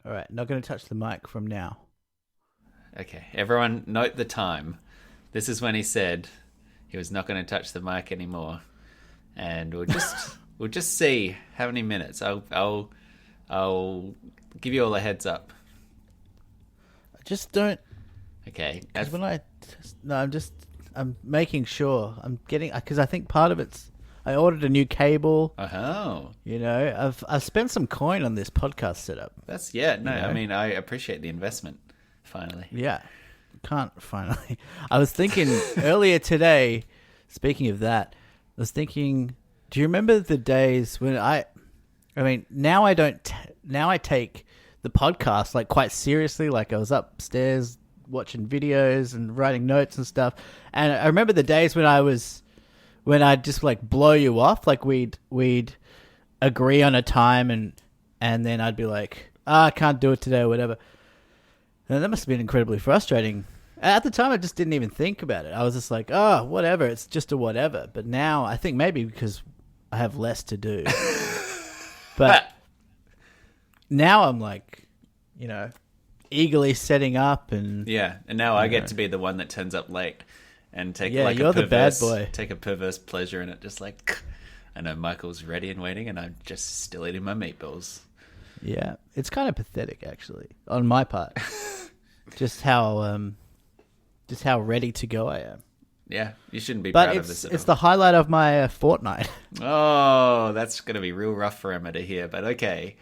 All right, not going to touch the mic from now. Okay, everyone note the time. This is when he said he was not going to touch the mic anymore, and we'll just see how many minutes. I'll give you all a heads up. I just don't Okay. because no, I'm making sure I'm getting because I think part of it's I ordered a new cable. Oh, I've spent some coin on this podcast setup. that's yeah. No, You I know, mean I appreciate the investment. Finally. yeah, can't finally. I was thinking earlier today. Speaking of that, I was thinking. Do you remember the days when I mean, now I don't. Now I take the podcast like quite seriously. Like I was upstairs watching videos and writing notes and stuff. And I remember the days when I'd just like blow you off. Like we'd agree on a time and then I'd be like, I can't do it today or whatever. And that must have been incredibly frustrating. At the time, I just didn't even think about it. I was just like, oh, whatever. It's just a whatever. But now I think maybe because I have less to do. But now I'm like, eagerly setting up and Yeah, and now I get to be the one that turns up late and take yeah, like you're a the bad perverse, boy. take a perverse pleasure in it. Just like I know Michael's ready and waiting, and I'm just still eating my meatballs. Yeah, it's kind of pathetic actually on my part. just how ready to go I am. Yeah, you shouldn't be But proud of this at it's all. the highlight of my fortnight. Oh, that's gonna be real rough for Emma to hear, but okay.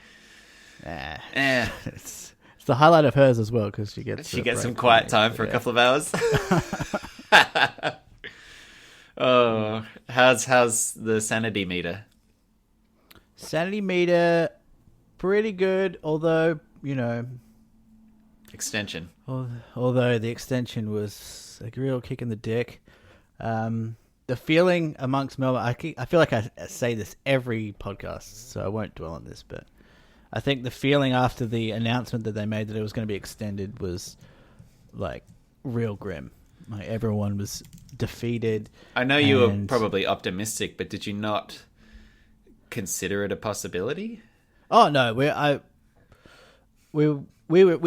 Nah, Eh, it's the highlight of hers as well because she gets she a gets break some from quiet me, time so for a yeah. couple of hours. Oh, how's the sanity meter? Sanity meter, pretty good. Although Extension. although the extension was a real kick in the dick. The feeling amongst Melbourne, I feel like I say this every podcast, so I won't dwell on this, but I think the feeling after the announcement that they made that it was going to be extended was like real grim. Like everyone was defeated. I know you were and probably optimistic, but did you not consider it a possibility? oh no, we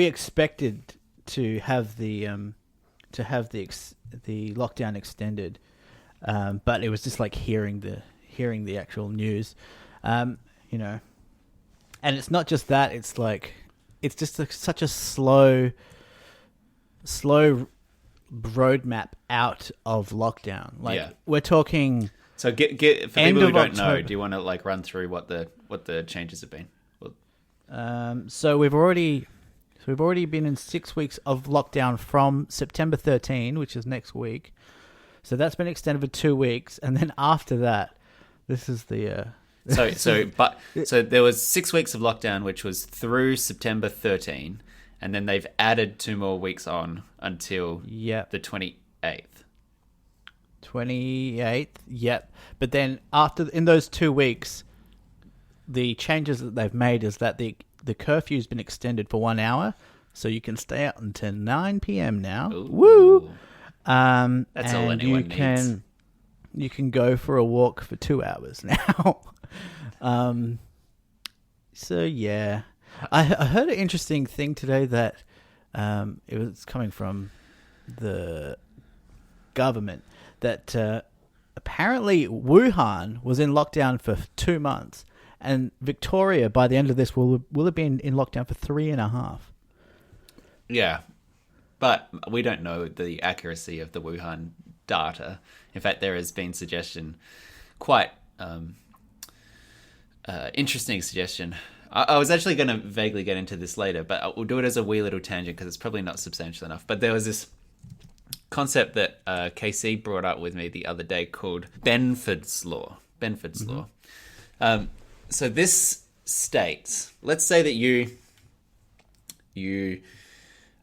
expected to have the lockdown extended, but it was just like hearing the actual news, you know. And it's not just that; it's like it's just like such a slow roadmap out of lockdown. Like Yeah. we're talking So get for end people who of don't know, October. do you want to like run through what the changes have been? Well, So we've already been in 6 weeks of lockdown from September 13, which is next week. So that's been extended for 2 weeks, and then after that, this is the. so there was 6 weeks of lockdown, which was through September 13, and then they've added 2 more weeks on until Yep. the 28th. 28th. Yep. But then in those 2 weeks, the changes that they've made is that the curfew's been extended for 1 hour, so you can stay out until 9 p.m. now. Ooh. Woo! That's all and anyone needs. You can go for a walk for 2 hours now. So yeah, I heard an interesting thing today that it was coming from the government that apparently Wuhan was in lockdown for 2 months, and Victoria by the end of this will have been in lockdown for 3.5. Yeah, but we don't know the accuracy of the Wuhan data. In fact, there has been quite interesting suggestion. I was actually going to vaguely get into this later, but we'll do it as a wee little tangent because it's probably not substantial enough. But there was this concept that KC brought up with me the other day called Benford's Law. Benford's Law. So this states, let's say that you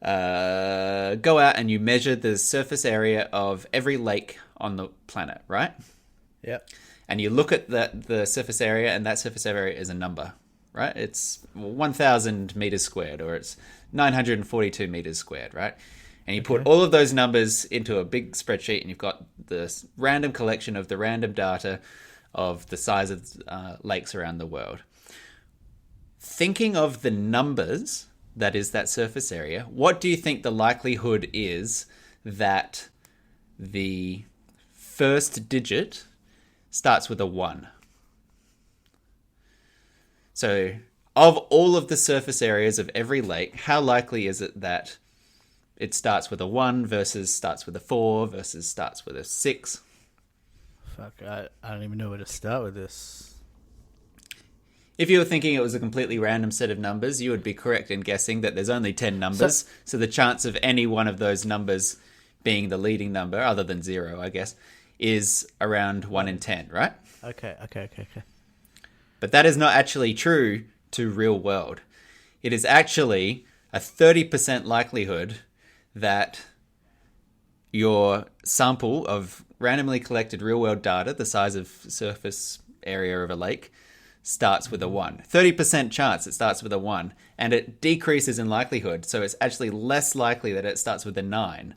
go out and you measure the surface area of every lake on the planet, right? Yep. And you look at the surface area, and that surface area is a number, right? It's 1,000 meters squared, or it's 942 meters squared, right? And you put all of those numbers into a big spreadsheet, and you've got this random collection of the random data of the size of lakes around the world. Thinking of the numbers that is that surface area, what do you think the likelihood is that the first digit starts with a 1? So, of all of the surface areas of every lake, how likely is it that it starts with a 1 versus starts with a 4 versus starts with a 6? Fuck, I don't even know where to start with this. If you were thinking it was a completely random set of numbers, you would be correct in guessing that there's only 10 numbers. So the chance of any one of those numbers being the leading number, other than 0, I guess, is around 1 in 10, right? Okay. But that is not actually true to real world. It is actually a 30% likelihood that your sample of randomly collected real world data, the size of surface area of a lake, starts with a 1. 30% chance it starts with a 1, and it decreases in likelihood, so it's actually less likely that it starts with a 9.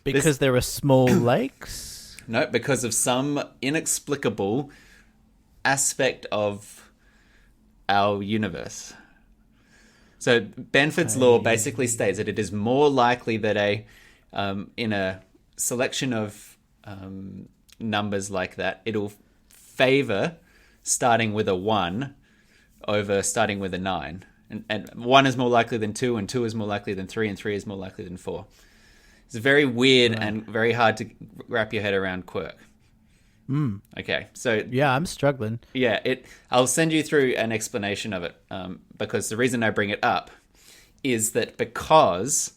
Because there are small lakes? No, because of some inexplicable aspect of our universe. So Benford's law basically states that it is more likely that in a selection of numbers like that, it'll favor starting with a 1 over starting with a 9. And 1 is more likely than 2, and 2 is more likely than 3, and 3 is more likely than 4. It's very weird and very hard to wrap your head around quirk. Okay, so... Yeah, I'm struggling. Yeah, I'll send you through an explanation of it, because the reason I bring it up is that because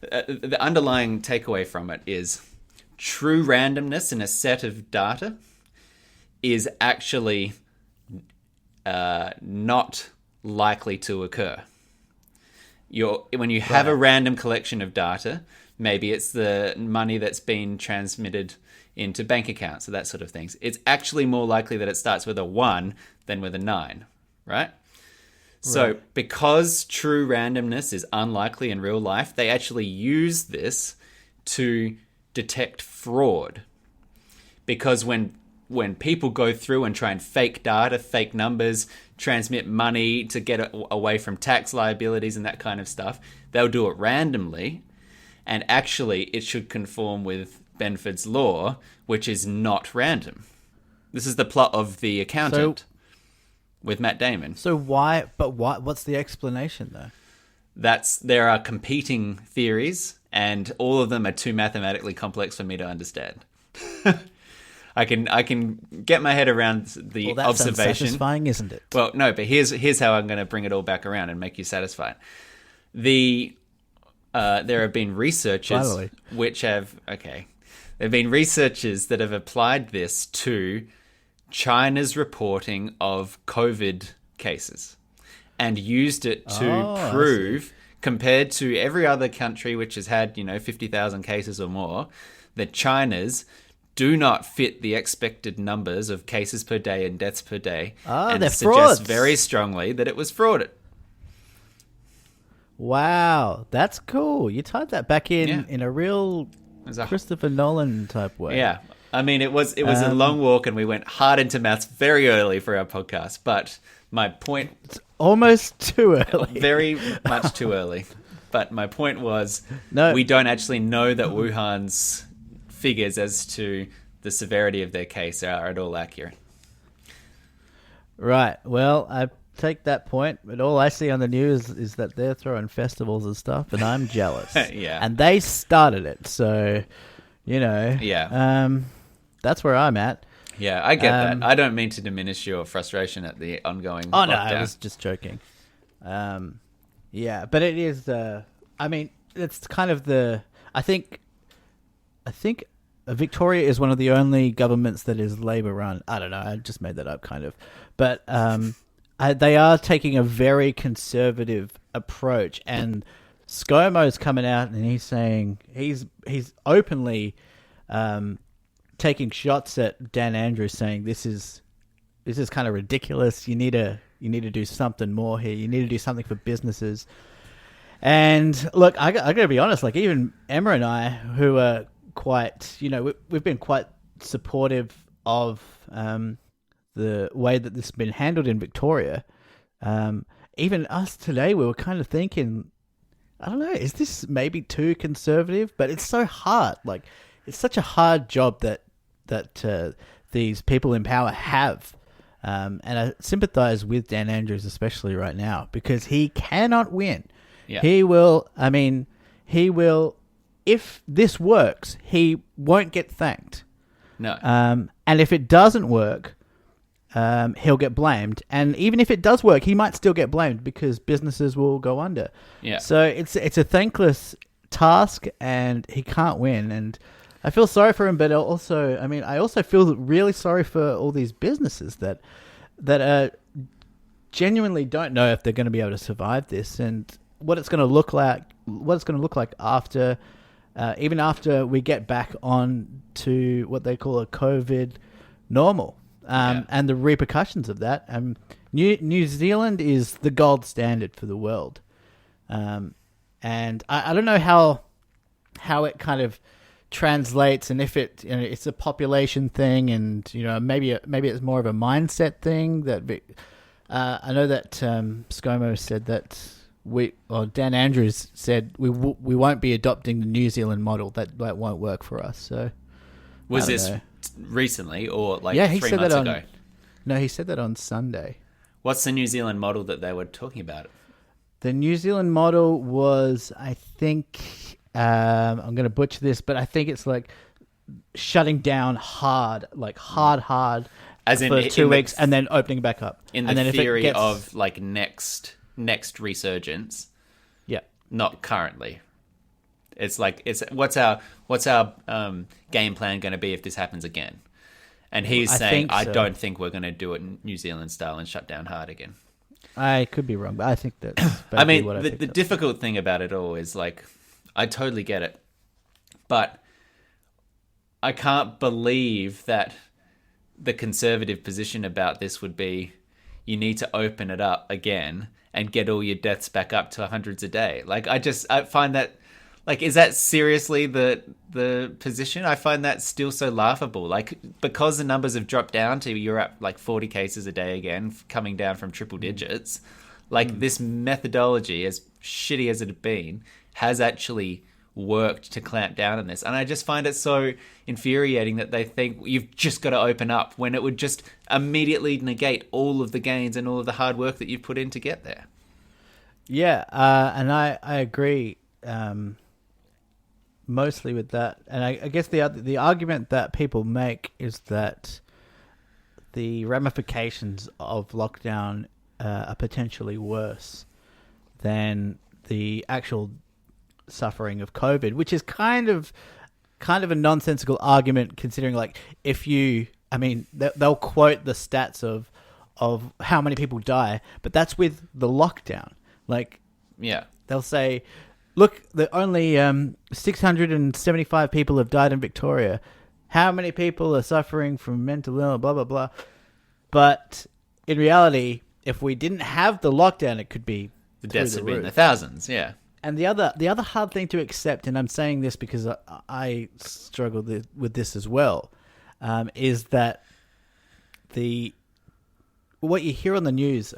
the underlying takeaway from it is true randomness in a set of data is actually not likely to occur. When you have a random collection of data, maybe it's the money that's been transmitted into bank accounts or that sort of things. It's actually more likely that it starts with a 1 than with a 9, right? So because true randomness is unlikely in real life, they actually use this to detect fraud. Because when people go through and try and fake data, fake numbers, transmit money to get away from tax liabilities and that kind of stuff, they'll do it randomly. And actually, it should conform with Benford's law, which is not random. This is the plot of The Accountant with Matt Damon. So why? But what's the explanation, though? There are competing theories, and all of them are too mathematically complex for me to understand. I can get my head around the that observation. Sounds satisfying, isn't it? Well, no, but here's how I'm going to bring it all back around and make you satisfied. There have been researchers there have been researchers that have applied this to China's reporting of COVID cases and used it to prove, compared to every other country which has had 50,000 cases or more, that China's do not fit the expected numbers of cases per day and deaths per day, and they're suggests frauds. very strongly that it was frauded. Wow, that's cool. You tied that back in a real Christopher Nolan type way. Yeah. I mean, it was a long walk, and we went hard into maths very early for our podcast, but my point... It's almost too early. Very much too early. But my point was, we don't actually know that Wuhan's figures as to the severity of their case are at all accurate. Right. Well, I take that point, but all I see on the news is that they're throwing festivals and stuff, and I'm jealous. Yeah. And they started it, so, Yeah. That's where I'm at. Yeah, I get that. I don't mean to diminish your frustration at the ongoing lockdown. No, I was just joking. Yeah, but it is, it's kind of I think Victoria is one of the only governments that is Labour-run. I don't know, I just made that up kind of. But they are taking a very conservative approach, and ScoMo's coming out and he's saying, he's openly taking shots at Dan Andrews, saying this is kind of ridiculous. You need to do something more here. You need to do something for businesses. And look, I got to be honest. Like, even Emma and I, who are quite, we've been quite supportive of the way that this has been handled in Victoria. even us today, we were kind of thinking, I don't know, is this maybe too conservative? But it's so hard. Like, it's such a hard job that these people in power have. And I sympathize with Dan Andrews, especially right now, because he cannot win. Yeah. He will, if this works, he won't get thanked. No. And if it doesn't work, he'll get blamed. And even if it does work, he might still get blamed because businesses will go under. Yeah. So it's a thankless task, and he can't win. And I feel sorry for him, but also, I also feel really sorry for all these businesses that genuinely don't know if they're going to be able to survive this, and what it's going to look like. What it's going to look like after, even after we get back on to what they call a COVID normal, and the repercussions of that. New Zealand is the gold standard for the world, and I don't know how it kind of translates, and if it's a population thing, and maybe it's more of a mindset thing. I know that ScoMo said that Dan Andrews said we won't be adopting the New Zealand model. That won't work for us. So was this recently or like 3 he months ago? No, he said that on Sunday. What's the New Zealand model that they were talking about? The New Zealand model was, I think, I'm going to butcher this, but I think it's like shutting down hard, as for 2 weeks, and then opening back up. In and the then theory if it gets, of like next resurgence, yeah, not currently. It's like what's our game plan going to be if this happens again? And he's saying, I don't think we're going to do it New Zealand style and shut down hard again. I could be wrong, but I think that's the difficult thing about it all is like, I totally get it, but I can't believe that the conservative position about this would be you need to open it up again and get all your deaths back up to hundreds a day. Like, I find that, like, is that seriously the position? I find that still so laughable. Like, because the numbers have dropped down to, you're at like 40 cases a day again, coming down from triple digits. Like, this methodology, as shitty as it had been, has actually worked to clamp down on this. And I just find it so infuriating that they think you've just got to open up when it would just immediately negate all of the gains and all of the hard work that you've put in to get there. Yeah, and I agree mostly with that. And I guess the argument that people make is that the ramifications of lockdown are potentially worse than the actual suffering of COVID, which is kind of a nonsensical argument, considering, like, if you, they'll quote the stats of how many people die, but that's with the lockdown. Like, yeah, they'll say, look, only 675 people have died in Victoria. How many people are suffering from mental illness, blah, blah, blah. But in reality, if we didn't have the lockdown, it could be the deaths would be in the thousands, yeah. And the other hard thing to accept, and I'm saying this because I struggled with this as well, is that what you hear on the news,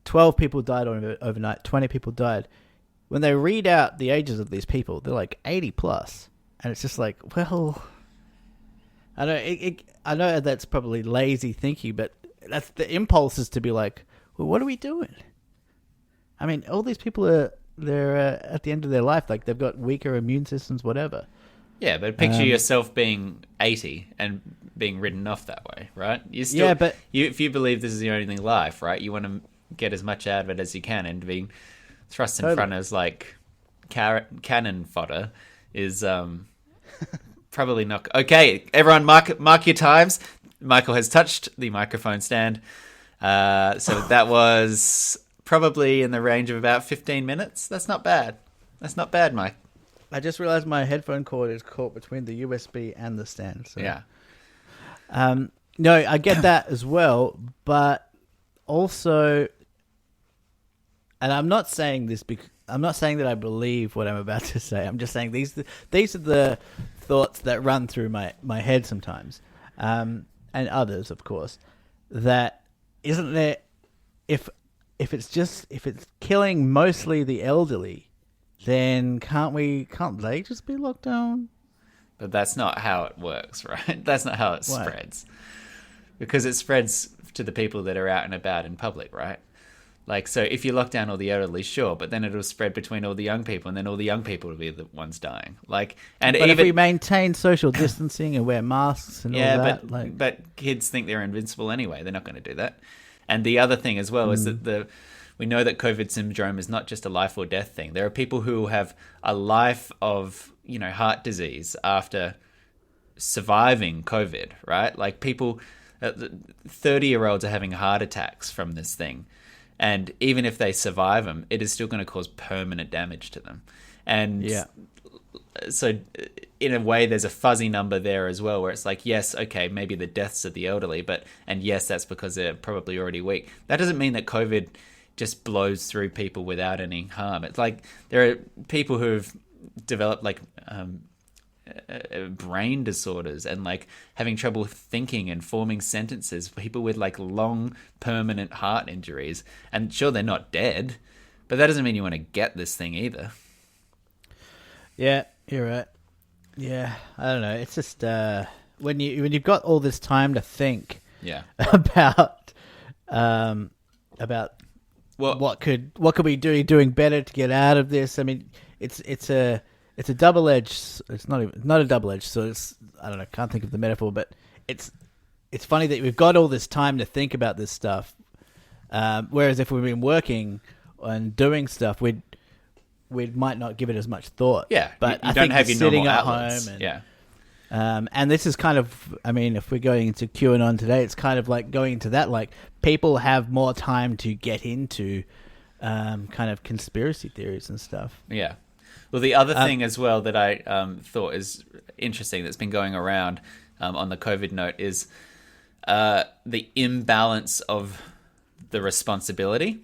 12 people died overnight, 20 people died. When they read out the ages of these people, they're like 80 plus. And it's just like, well, I know that's probably lazy thinking, but that's the impulse, is to be like, well, what are we doing? All these people they're at the end of their life, like, they've got weaker immune systems, whatever. Yeah, but picture yourself being 80 and being written off that way, right? If you believe this is your only life, right, you want to get as much out of it as you can, and being thrust in front as like cannon fodder is probably not. Okay, everyone, mark your times. Michael has touched the microphone stand, so that was probably in the range of about 15 minutes. That's not bad. That's not bad, Mike. I just realized my headphone cord is caught between the USB and the stand. So. Yeah. No, I get that as well, but also, and I'm not saying this because I'm not saying that I believe what I'm about to say. I'm just saying these are the thoughts that run through my head sometimes, and others, of course. That isn't there. If if it's killing mostly the elderly, then can't they just be locked down? But that's not how it works, right? That's not how it spreads. Because it spreads to the people that are out and about in public, right? Like, so if you lock down all the elderly, sure, but then it'll spread between all the young people, and then all the young people will be the ones dying. Like, and but even, if we maintain social distancing and wear masks and all that, but kids think they're invincible anyway. They're not going to do that. And the other thing as well is that we know that COVID syndrome is not just a life or death thing. There are people who have a life of, heart disease after surviving COVID, right? Like people, 30-year-olds are having heart attacks from this thing. And even if they survive them, it is still going to cause permanent damage to them. And so in a way, there's a fuzzy number there as well, where it's like, yes, okay, maybe the deaths of the elderly, and yes, that's because they're probably already weak. That doesn't mean that COVID just blows through people without any harm. It's like there are people who've developed like brain disorders and like having trouble thinking and forming sentences, people with like long permanent heart injuries, and sure, they're not dead, but that doesn't mean you want to get this thing either. Yeah, you're right. Yeah, I don't know, it's just when you've got all this time to think about what could we do doing better to get out of this. I mean, it's a double-edged. It's not a double-edged. So I don't know. Can't think of the metaphor, but it's funny that we've got all this time to think about this stuff. Whereas if we've been working and doing stuff, we might not give it as much thought. Yeah, but you I don't think have your sitting normal at outlets. home and this is kind of, I mean, if we're going into QAnon today, it's kind of like going into that. Like people have more time to get into kind of conspiracy theories and stuff. Yeah. Well, the other thing as well that I thought is interesting that's been going around on the COVID note is the imbalance of the responsibility.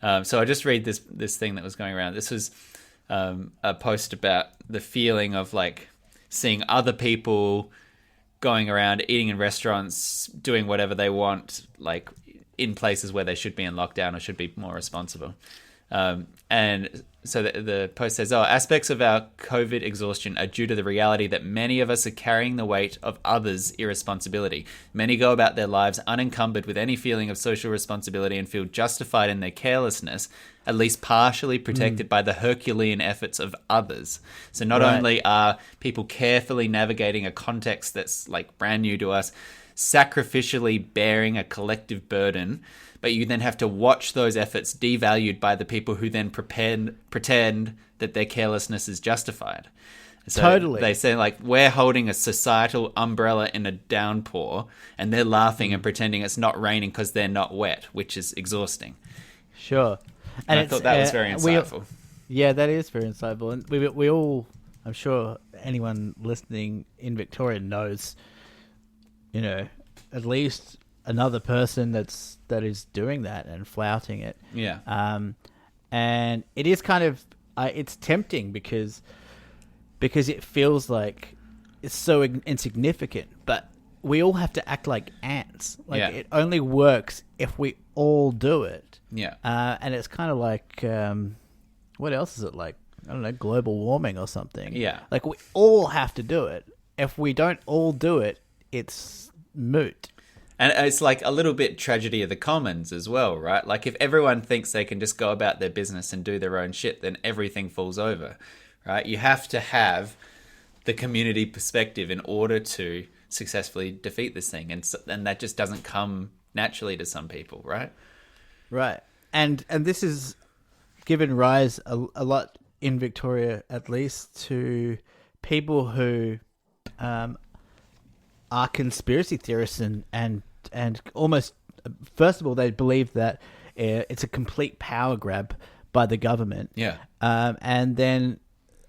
So I just read this thing that was going around. This was a post about the feeling of like seeing other people going around eating in restaurants, doing whatever they want, like in places where they should be in lockdown or should be more responsible. And so the post says, aspects of our COVID exhaustion are due to the reality that many of us are carrying the weight of others' irresponsibility. Many go about their lives unencumbered with any feeling of social responsibility and feel justified in their carelessness, at least partially protected by the Herculean efforts of others. So not only are people carefully navigating a context that's like brand new to us, sacrificially bearing a collective burden, but you then have to watch those efforts devalued by the people who then pretend that their carelessness is justified. So totally. They say, like, we're holding a societal umbrella in a downpour, and they're laughing and pretending it's not raining because they're not wet, which is exhausting. Sure. And I thought that was very insightful. Yeah, that is very insightful. And we all, I'm sure anyone listening in Victoria knows, at least another person that is doing that and flouting it. Yeah. And it is kind of it's tempting because it feels like it's so insignificant, but we all have to act like ants. Like it only works if we all do it. Yeah. And it's kind of like what else is it like? I don't know, global warming or something. Yeah. Like we all have to do it. If we don't all do it, it's moot. And it's like a little bit tragedy of the commons as well, right? Like if everyone thinks they can just go about their business and do their own shit, then everything falls over, right? You have to have the community perspective in order to successfully defeat this thing. And that just doesn't come naturally to some people, right? Right. And this is given rise a lot in Victoria, at least, to people who are conspiracy theorists and almost, first of all, they believe that it's a complete power grab by the government. Yeah. And then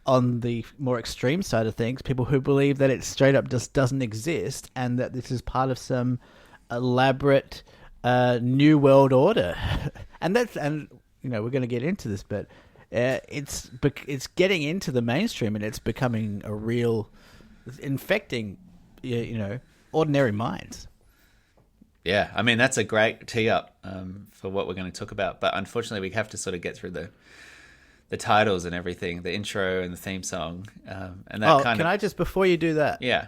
on the more extreme side of things, people who believe that it straight up just doesn't exist and that this is part of some elaborate new world order. and we're going to get into this, but it's getting into the mainstream and it's becoming a real, it's infecting, ordinary minds. Yeah, I mean, that's a great tee up for what we're going to talk about. But unfortunately, we have to sort of get through the titles and everything, the intro and the theme song. And that can I just, before you do that? Yeah.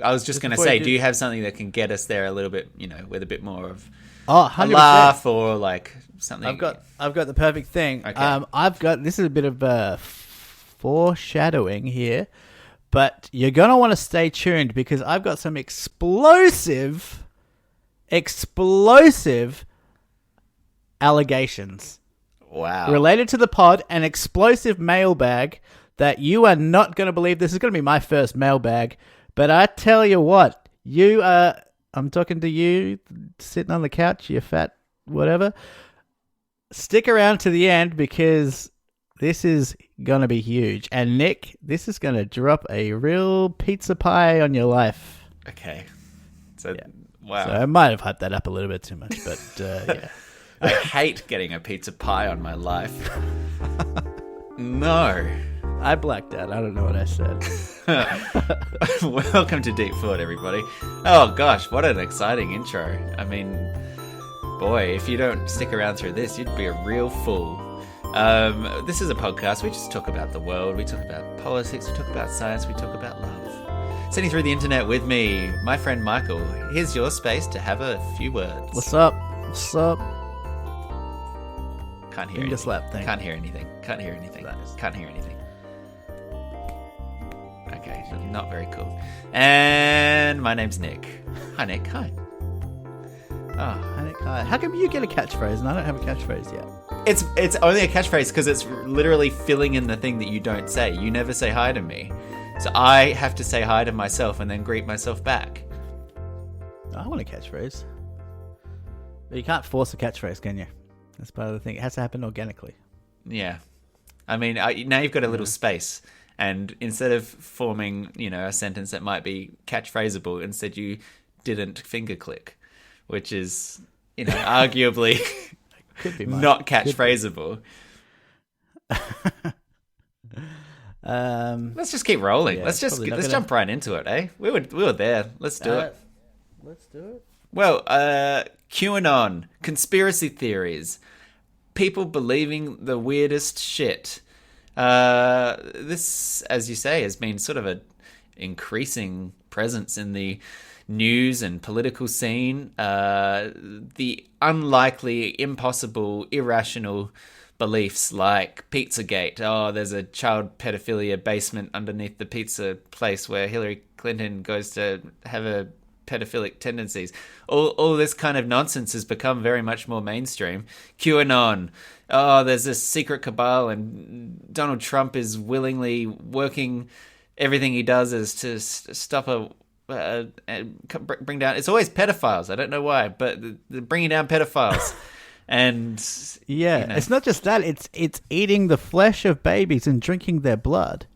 I was just going to say, do you have something that can get us there a little bit, with a bit more of 100%. a laugh or like something? I've got the perfect thing. Okay. This is a bit of foreshadowing here, but you're going to want to stay tuned because I've got some explosive allegations. Wow. Related to the pod, an explosive mailbag that you are not going to believe. This is going to be my first mailbag, but I tell you what, I'm talking to you sitting on the couch, you fat whatever. Stick around to the end because this is going to be huge. And Nick, this is going to drop a real pizza pie on your life. Okay. So, wow. So I might have hyped that up a little bit too much, but yeah. I hate getting a pizza pie on my life. No. I blacked out. I don't know what I said. Welcome to Deep Thought, everybody. Oh, gosh, what an exciting intro. I mean, boy, if you don't stick around through this, you'd be a real fool. This is a podcast. We just talk about the world. We talk about politics. We talk about science. We talk about love. Sitting through the internet with me, my friend Michael. Here's your space to have a few words. What's up? What's up? Can't hear Finger slap thing. Can't hear anything. Can't hear anything. Nice. Can't hear anything. Okay, not very cool. And my name's Nick. Hi, Nick. Hi. Oh, hi, Nick. Hi. How come you get a catchphrase and I don't have a catchphrase yet? It's only a catchphrase because it's literally filling in the thing that you don't say. You never say hi to me. So I have to say hi to myself and then greet myself back. I want a catchphrase. But you can't force a catchphrase, can you? That's part of the thing. It has to happen organically. Yeah. I mean, now you've got a little space. And instead of forming, a sentence that might be catchphraseable, instead you didn't finger click, which is, arguably not catchphraseable. Let's just keep rolling. Yeah, let's jump right into it, eh? We were there. Let's do it. Let's do it. Well, QAnon, conspiracy theories, people believing the weirdest shit. This, as you say, has been sort of an increasing presence in the news and political scene. The unlikely, impossible, irrational beliefs like Pizzagate. Oh, there's a child pedophilia basement underneath the pizza place where Hillary Clinton goes to have her pedophilic tendencies. All this kind of nonsense has become very much more mainstream. QAnon. Oh, there's this secret cabal and Donald Trump is willingly working everything he does is to stop bring down. It's always pedophiles. I don't know why, but they're bringing down pedophiles. And yeah, it's not just that. It's eating the flesh of babies and drinking their blood.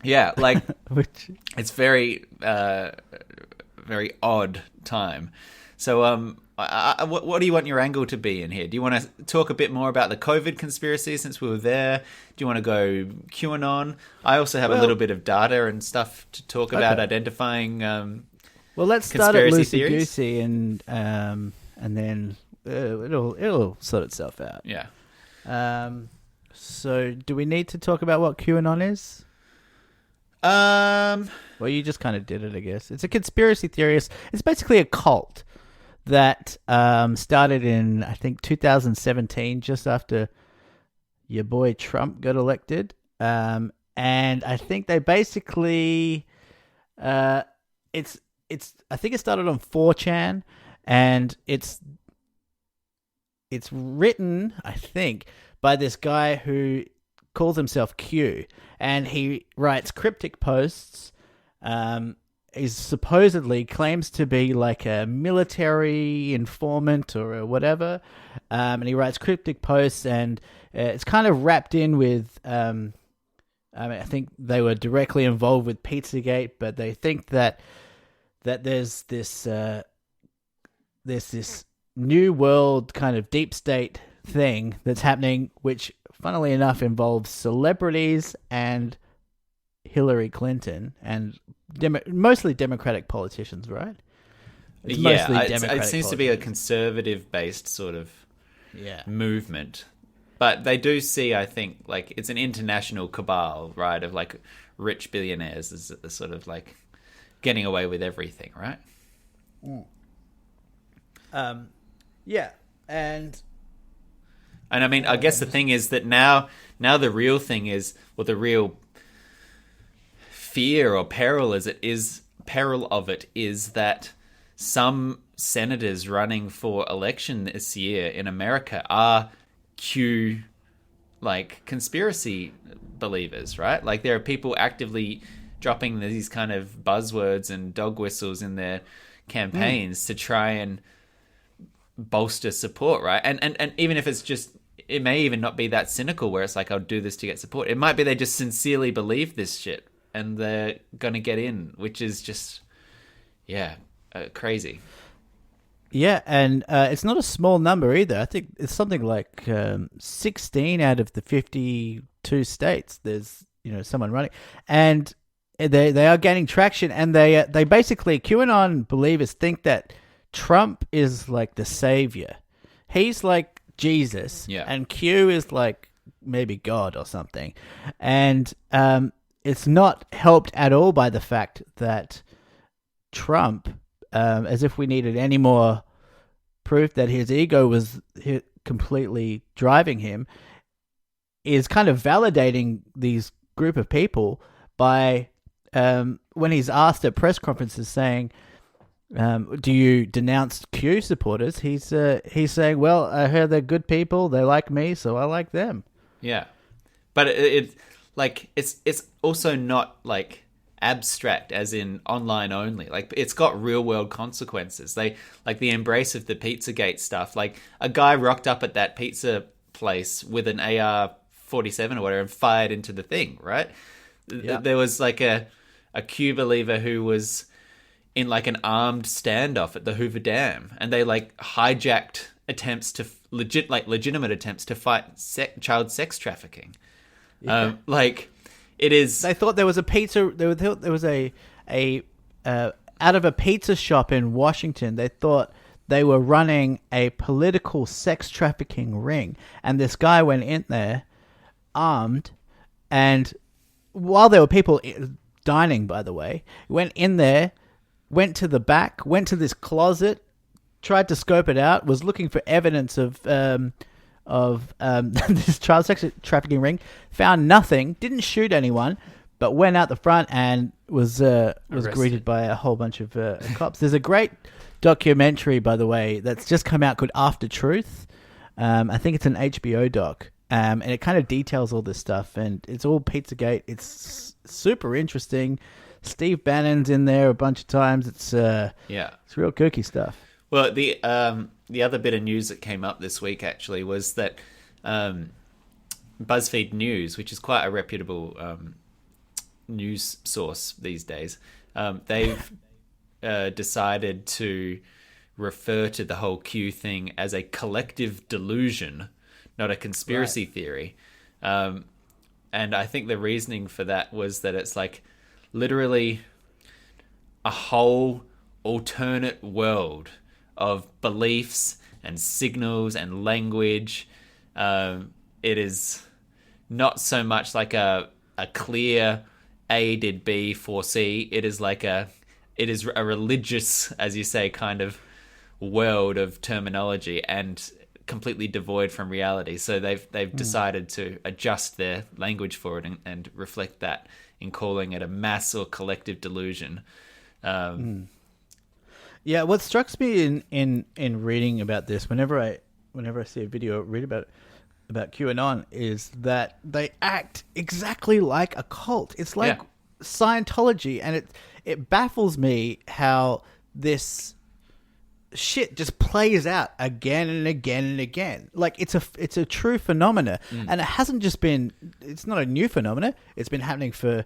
Yeah, like which it's very very odd time. So what do you want your angle to be in here? Do you want to talk a bit more about the COVID conspiracy since we were there? Do you want to go QAnon? I also have a little bit of data and stuff to talk about identifying well, let's start at loosey-goosey and then it'll sort itself out. Yeah. So do we need to talk about what QAnon is? Well, you just kind of did it, I guess. It's a conspiracy theory. It's basically a cult that started in, I think, 2017, just after your boy Trump got elected. And I think they basically, I think it started on 4chan, and it's written, I think, by this guy who calls himself Q, and he writes cryptic posts. He supposedly claims to be like a military informant or whatever, and he writes cryptic posts, and it's kind of wrapped in with. I think they were directly involved with Pizzagate, but they think that there's this new world kind of deep state thing that's happening, which, funnily enough, involves celebrities and Hillary Clinton and mostly Democratic politicians, right? It's mostly it Democratic seems to be a conservative-based sort of movement. But they do see, I think, like it's an international cabal, right, of like rich billionaires is sort of like getting away with everything, right? Yeah, and I mean, I guess the thing is that now the real thing is, or the real fear or peril of it is that some senators running for election this year in America are Q, like, conspiracy believers, right? Like, there are people actively dropping these kind of buzzwords and dog whistles in their campaigns to try and bolster support, right? And even if it's just, it may even not be that cynical where it's like, I'll do this to get support. It might be they just sincerely believe this shit and they're going to get in, which is just, crazy. Yeah, and it's not a small number either. I think it's something like 16 out of the 52 states. There's someone running, and they are gaining traction. And they basically, QAnon believers think that Trump is like the savior. He's like Jesus, and Q is like maybe God or something. And it's not helped at all by the fact that Trump, as if we needed any more proof that his ego was completely driving him, is kind of validating these group of people by when he's asked at press conferences saying, do you denounce Q supporters? He's saying, well, I heard they're good people, they like me, so I like them. Yeah, but it's also not like abstract as in online only. Like, it's got real world consequences. They like the embrace of the Pizzagate stuff. Like, a guy rocked up at that pizza place with an AR-47 or whatever and fired into the thing, right? Yeah. There was like a Q believer who was in like an armed standoff at the Hoover Dam, and they like hijacked attempts to legitimate attempts to fight child sex trafficking. Yeah. It is. They thought there was a pizza. There was a out of a pizza shop in Washington. They thought they were running a political sex trafficking ring, and this guy went in there armed, and while there were people dining, by the way, went in there, went to the back, went to this closet, tried to scope it out, was looking for evidence of this child sex trafficking ring, found nothing, didn't shoot anyone, but went out the front and was greeted by a whole bunch of cops. There's a great documentary, by the way, that's just come out called After Truth. I think it's an HBO doc, and it kind of details all this stuff, and it's all Pizzagate. It's super interesting. Steve Bannon's in there a bunch of times. It's real kooky stuff. Well, the other bit of news that came up this week actually was that BuzzFeed News, which is quite a reputable news source these days, they've decided to refer to the whole Q thing as a collective delusion, not a conspiracy theory. And I think the reasoning for that was that it's like literally a whole alternate world of beliefs and signals and language. It is not so much like a clear A did B for C. It is a religious, as you say, kind of world of terminology and completely devoid from reality. So they've decided to adjust their language for it and reflect that in calling it a mass or collective delusion. Yeah, what strikes me in reading about this, whenever I see a video or read about QAnon, is that they act exactly like a cult. It's like Scientology, and it baffles me how this shit just plays out again and again and again. Like, it's a true phenomena, and it hasn't just been. It's not a new phenomena. It's been happening for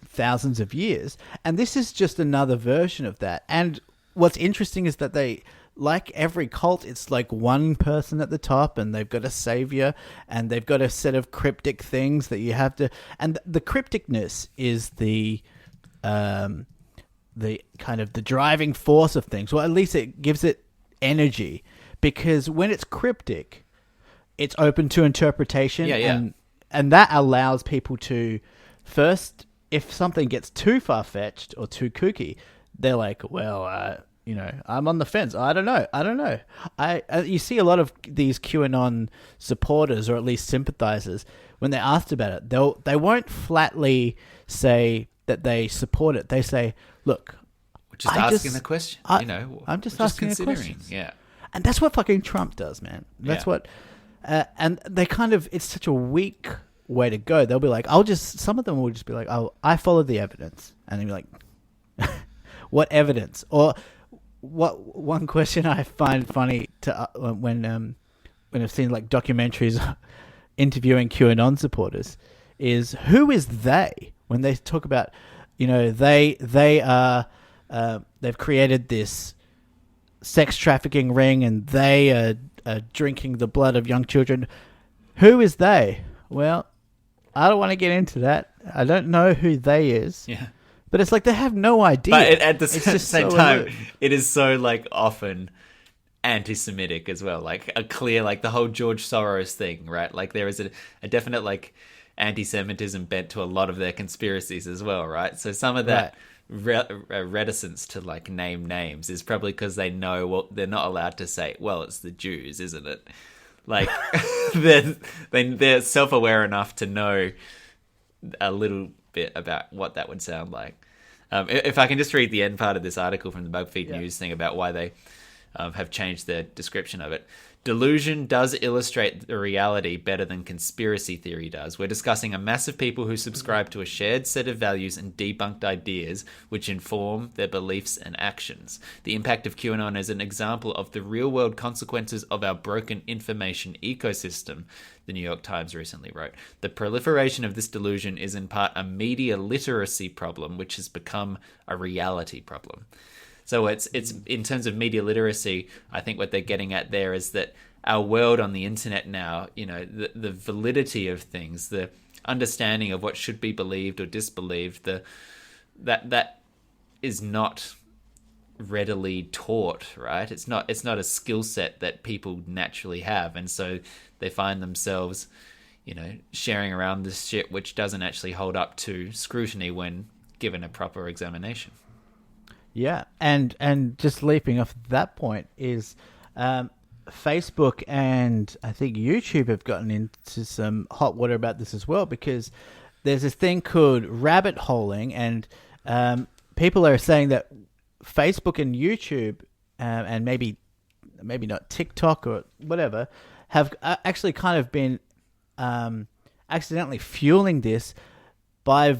thousands of years, and this is just another version of that. And what's interesting is that they, like every cult, it's like one person at the top, and they've got a savior, and they've got a set of cryptic things that you have to. And the crypticness is the the kind of the driving force of things. Well, at least it gives it energy, because when it's cryptic, it's open to interpretation. And that allows people to first, if something gets too far-fetched or too kooky, they're like, well, I'm on the fence. I don't know. You see a lot of these QAnon supporters, or at least sympathizers, when they're asked about it, they won't flatly say that they support it. They say, look, we're just asking the question. I'm just asking a question. Yeah. And that's what fucking Trump does, man. That's what... and they kind of... It's such a weak way to go. They'll be like, some of them will just be like, oh, I followed the evidence. And they'll be like, what evidence? Or... One question I find funny to when I've seen like documentaries interviewing QAnon supporters is, who is they? When they talk about, they are they've created this sex trafficking ring and they are drinking the blood of young children. Who is they? Well, I don't want to get into that. I don't know who they is. Yeah. But it's like they have no idea. But at the same time, it is so like often anti-Semitic as well. Like a clear, like the whole George Soros thing, right? Like there is a definite like anti-Semitism bent to a lot of their conspiracies as well, right? So some of that reticence to like name names is probably because they know what they're not allowed to say. Well, it's the Jews, isn't it? Like they're self-aware enough to know a little bit about what that would sound like. If I can just read the end part of this article from the BuzzFeed News thing about why they have changed their description of it. Delusion does illustrate the reality better than conspiracy theory does. We're discussing a mass of people who subscribe to a shared set of values and debunked ideas which inform their beliefs and actions. The impact of QAnon is an example of the real-world consequences of our broken information ecosystem, the New York Times recently wrote. The proliferation of this delusion is in part a media literacy problem, which has become a reality problem. So it's in terms of media literacy, I think what they're getting at there is that our world on the internet now, the validity of things, the understanding of what should be believed or disbelieved, that is not readily taught, right? It's not a skill set that people naturally have, and so they find themselves, sharing around this shit which doesn't actually hold up to scrutiny when given a proper examination. Yeah, and just leaping off that point is Facebook and I think YouTube have gotten into some hot water about this as well, because there's this thing called rabbit holing, and people are saying that Facebook and YouTube and maybe not TikTok or whatever have actually kind of been accidentally fueling this by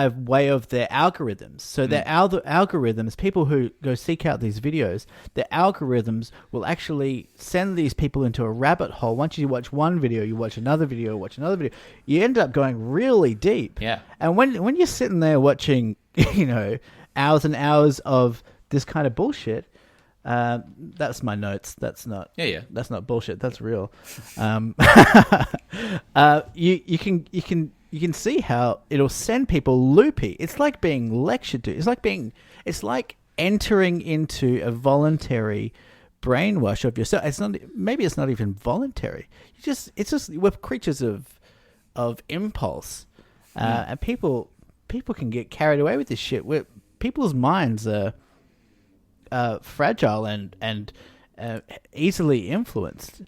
way of their algorithms. So their algorithms, people who go seek out these videos, their algorithms will actually send these people into a rabbit hole. Once you watch one video, you watch another video, you end up going really deep. Yeah. And when you're sitting there watching, hours and hours of this kind of bullshit, that's my notes. That's not. Yeah. That's not bullshit. That's real. You can see how it'll send people loopy. It's like being lectured to. It's like entering into a voluntary brainwash of yourself. Maybe it's not even voluntary. It's just we're creatures of impulse, and people can get carried away with this shit. People's minds are fragile and easily influenced.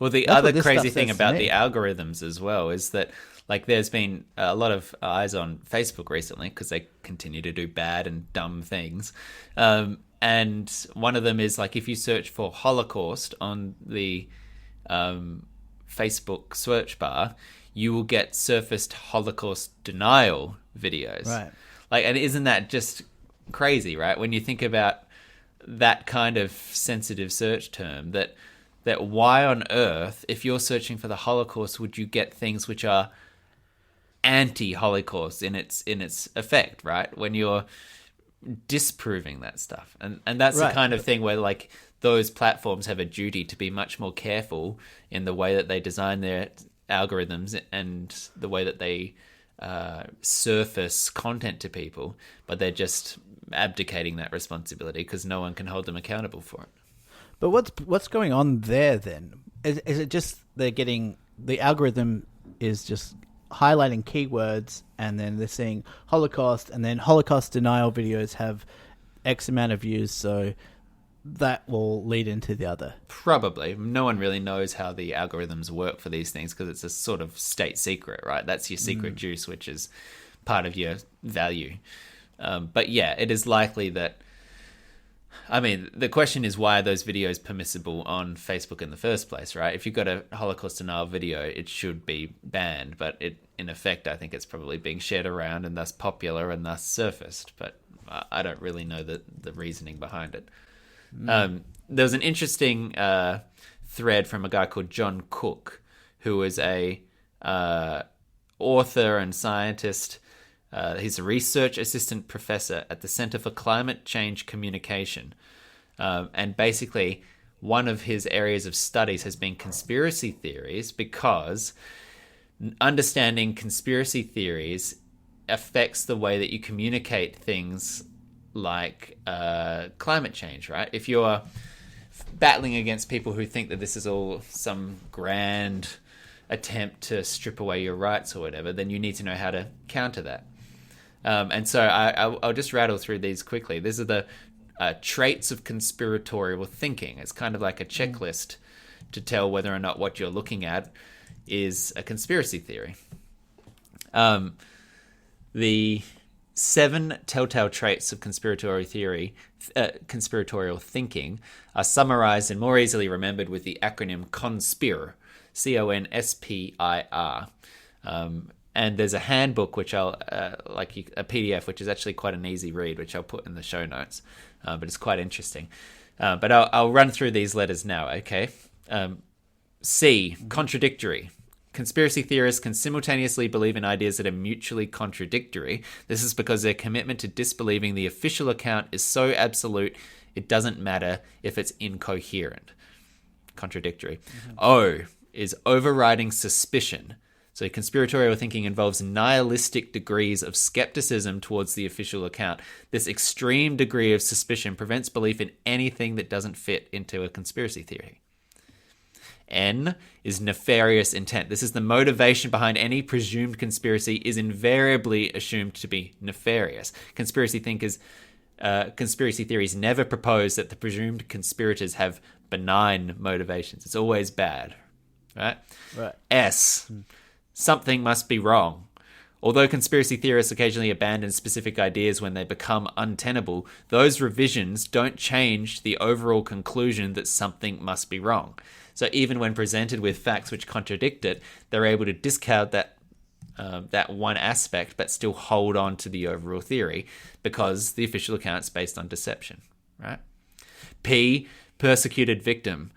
Well, the other crazy thing about the algorithms as well is that, like, there's been a lot of eyes on Facebook recently because they continue to do bad and dumb things. And one of them is, like, if you search for Holocaust on the Facebook search bar, you will get surfaced Holocaust denial videos. Right. Like, and isn't that just crazy, right? When you think about that kind of sensitive search term, that why on earth, if you're searching for the Holocaust, would you get things which are anti-Holocaust in its effect, right? When you're disproving that stuff. And that's the kind of thing where, like, those platforms have a duty to be much more careful in the way that they design their algorithms and the way that they surface content to people, but they're just abdicating that responsibility because no one can hold them accountable for it. But what's going on there then? Is it just they're getting the algorithm is just highlighting keywords and then they're seeing Holocaust and then Holocaust denial videos have X amount of views, so that will lead into the other? Probably. No one really knows how the algorithms work for these things because it's a sort of state secret, right? That's your secret juice, which is part of your value. But yeah, it is likely that... I mean, the question is, why are those videos permissible on Facebook in the first place, right? If you've got a Holocaust denial video, it should be banned. But in effect, I think it's probably being shared around and thus popular and thus surfaced. But I don't really know the reasoning behind it. There was an interesting thread from a guy called John Cook, who is a author and scientist. He's a research assistant professor at the Center for Climate Change Communication. And basically, one of his areas of studies has been conspiracy theories, because understanding conspiracy theories affects the way that you communicate things like climate change, right? If you're battling against people who think that this is all some grand attempt to strip away your rights or whatever, then you need to know how to counter that. And so I'll just rattle through these quickly. These are the traits of conspiratorial thinking. It's kind of like a checklist to tell whether or not what you're looking at is a conspiracy theory. The 7 telltale traits of conspiratorial thinking are summarized and more easily remembered with the acronym CONSPIR, CONSPIR. And there's a handbook, which a PDF, which is actually quite an easy read, which I'll put in the show notes. But it's quite interesting. But I'll run through these letters now, okay? C, contradictory. Conspiracy theorists can simultaneously believe in ideas that are mutually contradictory. This is because their commitment to disbelieving the official account is so absolute, it doesn't matter if it's incoherent. Contradictory. O is overriding suspicion. So conspiratorial thinking involves nihilistic degrees of skepticism towards the official account. This extreme degree of suspicion prevents belief in anything that doesn't fit into a conspiracy theory. N is nefarious intent. This is the motivation behind any presumed conspiracy is invariably assumed to be nefarious. Conspiracy theories never propose that the presumed conspirators have benign motivations. It's always bad, right? Right. S, something must be wrong. Although conspiracy theorists occasionally abandon specific ideas when they become untenable, those revisions don't change the overall conclusion that something must be wrong. So even when presented with facts which contradict it, they're able to discount that one aspect, but still hold on to the overall theory because the official account's based on deception, right? P, persecuted victim.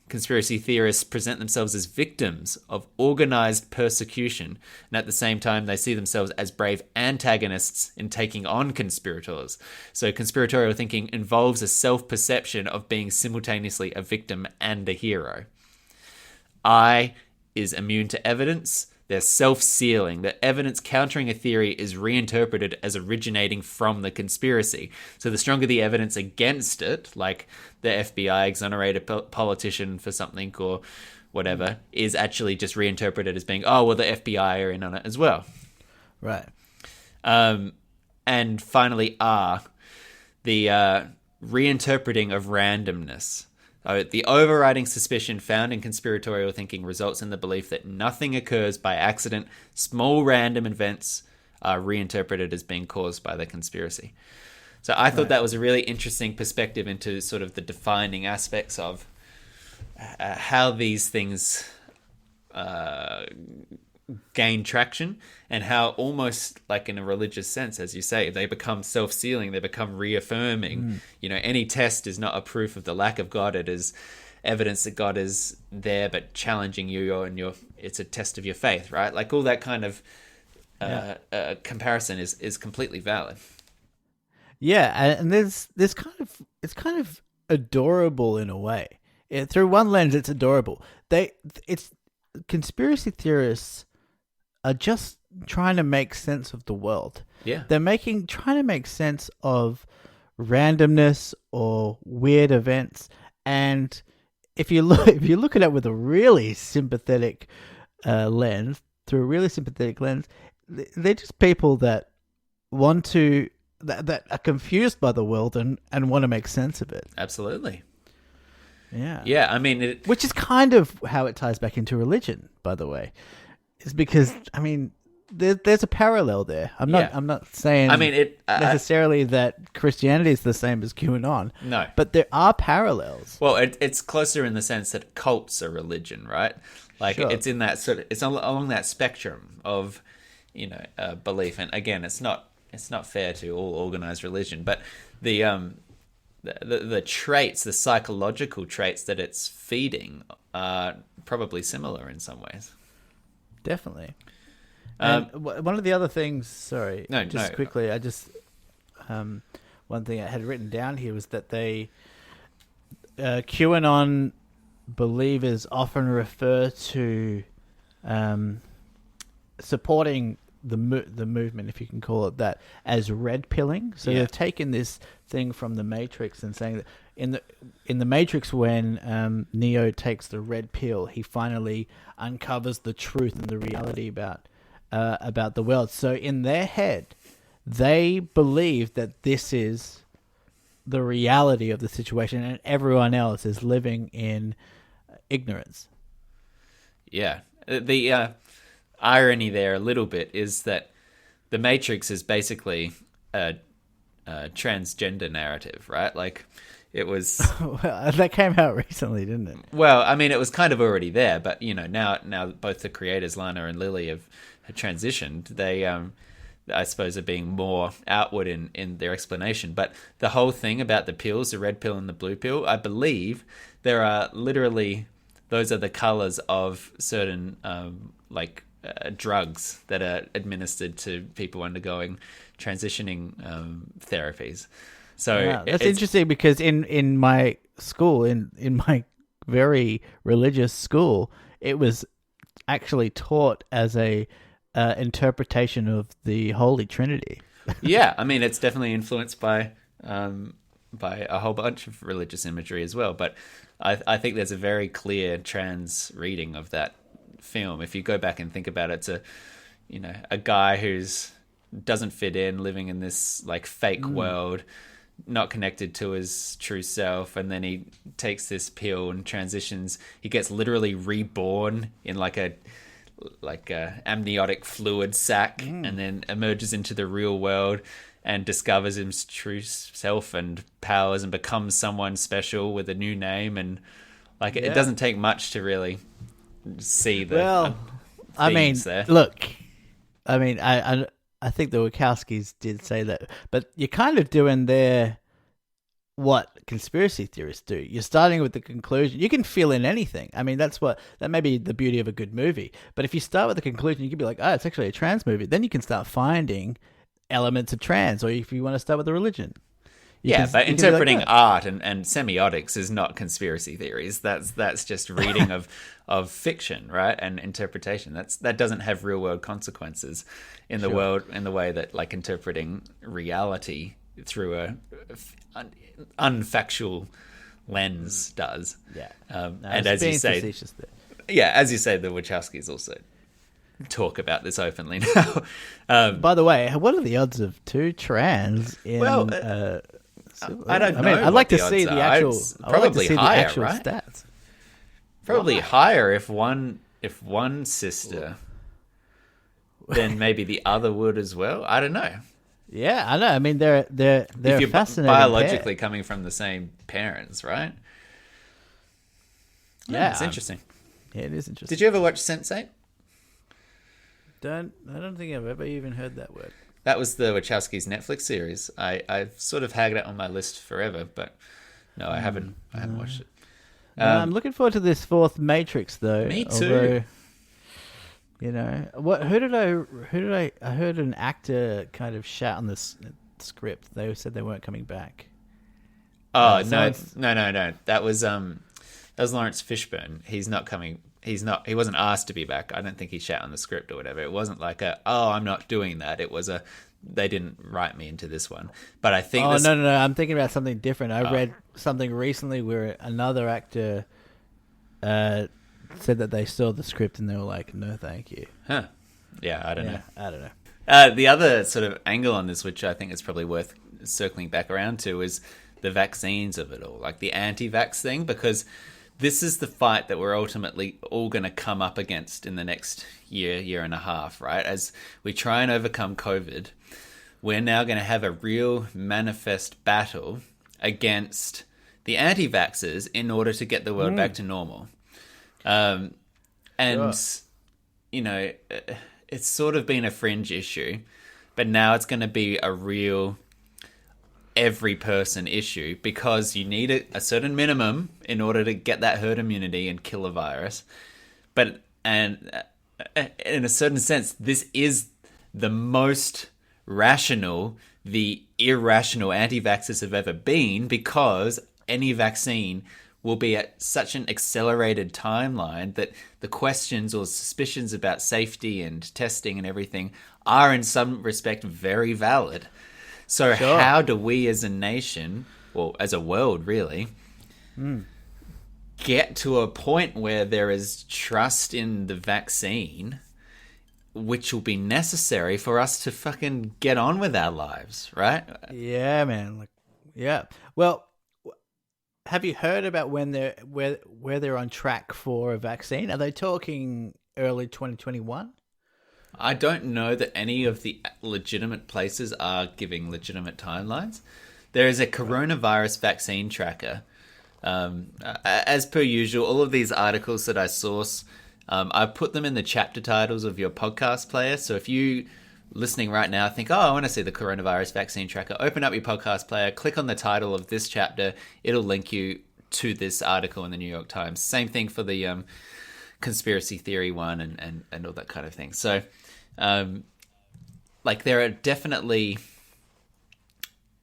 Conspiracy theorists present themselves as victims of organized persecution, and at the same time they see themselves as brave antagonists in taking on conspirators. So conspiratorial thinking involves a self-perception of being simultaneously a victim and a hero. I is immune to evidence. They're self-sealing. The evidence countering a theory is reinterpreted as originating from the conspiracy. So the stronger the evidence against it, like the FBI exonerated a politician for something or whatever, is actually just reinterpreted as being, oh, well, the FBI are in on it as well. Right. And finally, R, the reinterpreting of randomness. The overriding suspicion found in conspiratorial thinking results in the belief that nothing occurs by accident. Small random events are reinterpreted as being caused by the conspiracy. So I thought that was a really interesting perspective into sort of the defining aspects of how these things gain traction, and how almost like in a religious sense, as you say, they become self-sealing, they become reaffirming. You know, any test is not a proof of the lack of God. It is evidence that God is there, but challenging you, and it's a test of your faith, right? Like all that kind of comparison is completely valid. Yeah, and there's it's kind of adorable in a way. Through one lens, it's adorable. Conspiracy theorists are just trying to make sense of the world. Yeah. They're trying to make sense of randomness or weird events. And if you look at it with a really sympathetic lens, through a really sympathetic lens, they're just people that that are confused by the world and want to make sense of it. Absolutely. Yeah. Yeah, I mean... Which is kind of how it ties back into religion, by the way. Is because, I mean, there's a parallel there. I'm not saying necessarily that Christianity is the same as QAnon. No. But there are parallels. Well, it's closer in the sense that cults are religion, right? Like, Sure. it's in that sort of... It's along that spectrum of, belief. And again, it's not fair to all organized religion, but the traits, the psychological traits that it's feeding are probably similar in some ways. Definitely. And one of the other things, sorry, quickly, I just, one thing I had written down here was that QAnon believers often refer to supporting the movement, if you can call it that, as red pilling. So they've taken this thing from the Matrix and saying that in the Matrix, when Neo takes the red pill, he finally uncovers the truth and the reality about the world. So in their head, they believe that this is the reality of the situation, and everyone else is living in ignorance. Yeah, the irony there a little bit is that the Matrix is basically a transgender narrative, right? Like, it was... Well, that came out recently, didn't it? Well, I mean, it was kind of already there, but, now both the creators, Lana and Lily, have transitioned. They, I suppose, are being more outward in their explanation. But the whole thing about the pills, the red pill and the blue pill, I believe there are literally... Those are the colors of certain, drugs that are administered to people undergoing transitioning therapies. So that's interesting, because in my school, in my very religious school, it was actually taught as a interpretation of the Holy Trinity. Yeah, I mean, it's definitely influenced by a whole bunch of religious imagery as well. But I think there's a very clear trans reading of that film. If you go back and think about it, it's a guy who's doesn't fit in, living in this like fake world, not connected to his true self, and then he takes this pill and transitions. He gets literally reborn in like a amniotic fluid sac, and then emerges into the real world and discovers his true self and powers and becomes someone special with a new name. And it doesn't take much to really see the themes there. Look, I mean, I think the Wachowskis did say that, but you're kind of doing what conspiracy theorists do. You're starting with the conclusion. You can fill in anything. I mean, that may be the beauty of a good movie. But if you start with the conclusion, you can be like, oh, it's actually a trans movie. Then you can start finding elements of trans, or if you want to start with the religion. But interpreting art and semiotics is not conspiracy theories. That's just reading of fiction, right? And interpretation. That doesn't have real world consequences in the world, in the way that like interpreting reality through a unfactual lens does. Yeah. And as you say, the Wachowskis also talk about this openly now. By the way, what are the odds of two trans in? Well, I don't know. I mean, I'd like to see the actual. Probably higher, right? Stats. Probably higher if one sister, then maybe the other would as well. I don't know. Yeah, I know. I mean, they're if you're fascinating biologically pair. Coming from the same parents, right? Yeah, it's interesting. Yeah, it is interesting. Did you ever watch Sense8? I don't think I've ever even heard that word. That was the Wachowskis' Netflix series. I've sort of had it on my list forever, but no, I haven't watched it. I'm looking forward to this fourth Matrix, though. Me too. Although, I heard an actor kind of shout on the script. They said they weren't coming back. Oh, no. That was Lawrence Fishburne. He's not coming. he wasn't asked to be back. I don't think he shat on the script or whatever. It wasn't like I'm not doing that. It was they didn't write me into this one. But I think no, I'm thinking about something different. I read something recently where another actor said that they saw the script and they were like, no thank you. Huh. Yeah, I don't know. I don't know. The other sort of angle on this, which I think is probably worth circling back around to, is the vaccines of it all, like the anti-vax thing, because this is the fight that we're ultimately all going to come up against in the next year and a half, right? As we try and overcome COVID, we're now going to have a real manifest battle against the anti-vaxxers in order to get the world back to normal. And, you know, it's sort of been a fringe issue, but now it's going to be a real every person issue, because you need a certain minimum in order to get that herd immunity and kill a virus. But in a certain sense, this is the most rational the irrational anti-vaxxers have ever been, because any vaccine will be at such an accelerated timeline that the questions or suspicions about safety and testing and everything are in some respect very valid. So how do we as a nation, or as a world really, get to a point where there is trust in the vaccine, which will be necessary for us to fucking get on with our lives, right? Yeah, man. Well, have you heard about when they're where they're on track for a vaccine? Are they talking early 2021? I don't know that any of the legitimate places are giving legitimate timelines. There is a coronavirus vaccine tracker. As per usual, all of these articles that I source, I put them in the chapter titles of your podcast player. So if you listening right now think, I want to see the coronavirus vaccine tracker, open up your podcast player, click on the title of this chapter. It'll link you to this article in the New York Times. Same thing for the conspiracy theory one and all that kind of thing. So like there are definitely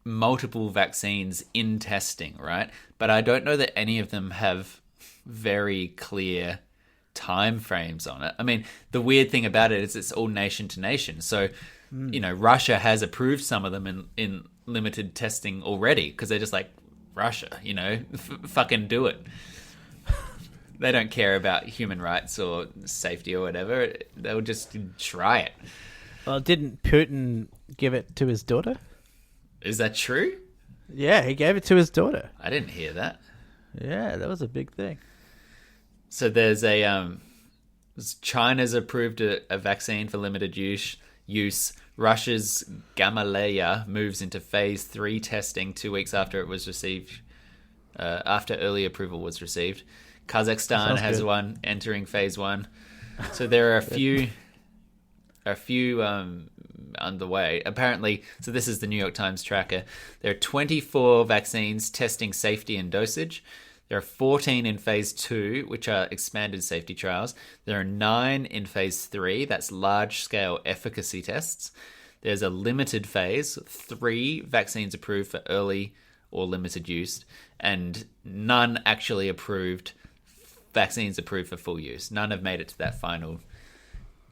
multiple vaccines in testing, right? But I don't know that any of them have very clear time frames on it. I mean, the weird thing about it is it's all nation to nation. So, you know, Russia has approved some of them in limited testing already, because they're just like, Russia, you know, fucking do it. They don't care about human rights or safety or whatever. They'll just try it. Well, didn't Putin give it to his daughter? Is that true? Yeah, he gave it to his daughter. I didn't hear that. Yeah, that was a big thing. So there's China's approved a vaccine for limited use. Russia's Gamaleya moves into phase 3 testing 2 weeks after it was received, after early approval was received. Kazakhstan has good. One entering phase 1. So there are a few underway. Apparently, so this is the New York Times tracker. There are 24 vaccines testing safety and dosage. There are 14 in phase 2, which are expanded safety trials. There are 9 in phase 3, that's large-scale efficacy tests. There's a limited phase, 3 vaccines approved for early or limited use, and none actually approved, vaccines approved for full use. None have made it to that final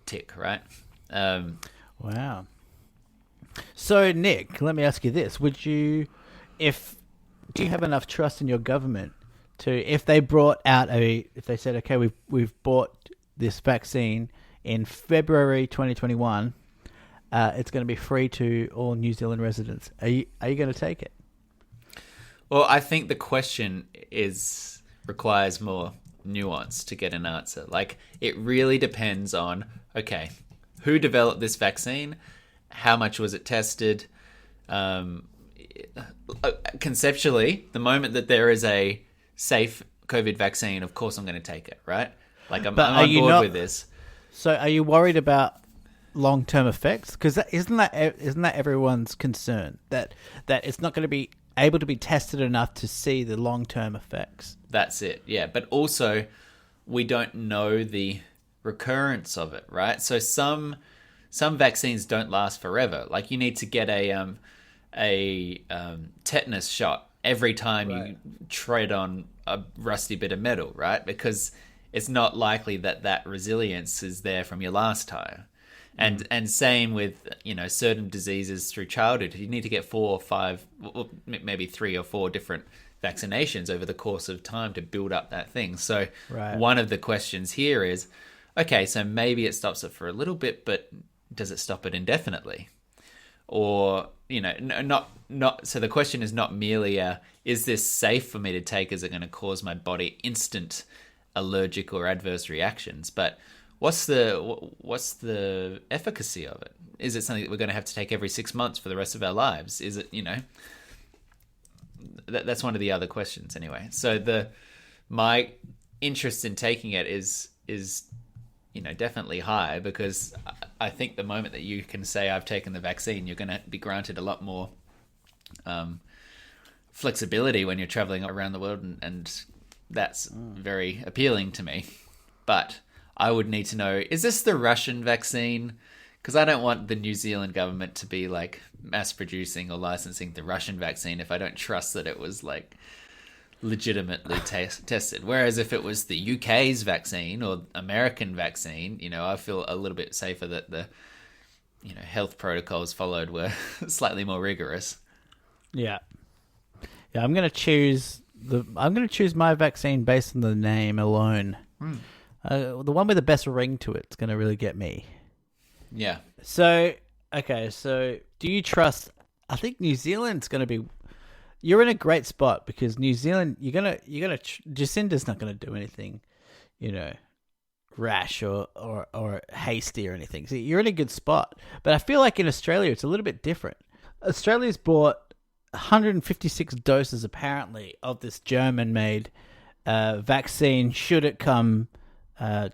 tick, right? Wow. So, Nick, let me ask you this. Do you have enough trust in your government to, if they said, okay, we've bought this vaccine in February 2021, it's going to be free to all New Zealand residents. Are you going to take it? Well, I think the question requires more nuance to get an answer. Like, it really depends on, okay, who developed this vaccine? How much was it tested? Conceptually, the moment that there is a safe COVID vaccine, of course I'm going to take it, right? Like, I'm on board with this. So are you worried about long-term effects? Because isn't that everyone's concern, that it's not going to be able to be tested enough to see the long-term effects? That's it, yeah. But also, we don't know the recurrence of it, right? So some vaccines don't last forever. Like, you need to get a tetanus shot every time you tread on a rusty bit of metal, right? Because it's not likely that resilience is there from your last time. And same with, certain diseases through childhood. You need to get 4 or 5, or maybe 3 or 4 different vaccinations over the course of time to build up that thing. So one of the questions here is, okay, so maybe it stops it for a little bit, but does it stop it indefinitely? Or, not. So the question is not merely, is this safe for me to take? Is it going to cause my body instant allergic or adverse reactions? But what's the efficacy of it? Is it something that we're going to have to take every 6 months for the rest of our lives? Is it, that's one of the other questions anyway. So my interest in taking it is definitely high, because I think the moment that you can say I've taken the vaccine, you're going to be granted a lot more flexibility when you're traveling around the world, and that's very appealing to me. But I would need to know, is this the Russian vaccine? Because I don't want the New Zealand government to be like mass producing or licensing the Russian vaccine if I don't trust that it was like legitimately tested. Whereas if it was the UK's vaccine or American vaccine, I feel a little bit safer that the health protocols followed were slightly more rigorous. Yeah, I'm gonna choose my vaccine based on the name alone. The one with the best ring to it's gonna really get me. Yeah. So do you trust? I think New Zealand's gonna be. You're in a great spot because New Zealand, Jacinda's not gonna do anything, rash or hasty or anything. So you're in a good spot. But I feel like in Australia, it's a little bit different. Australia's bought 156 doses apparently of this German-made vaccine. Should it come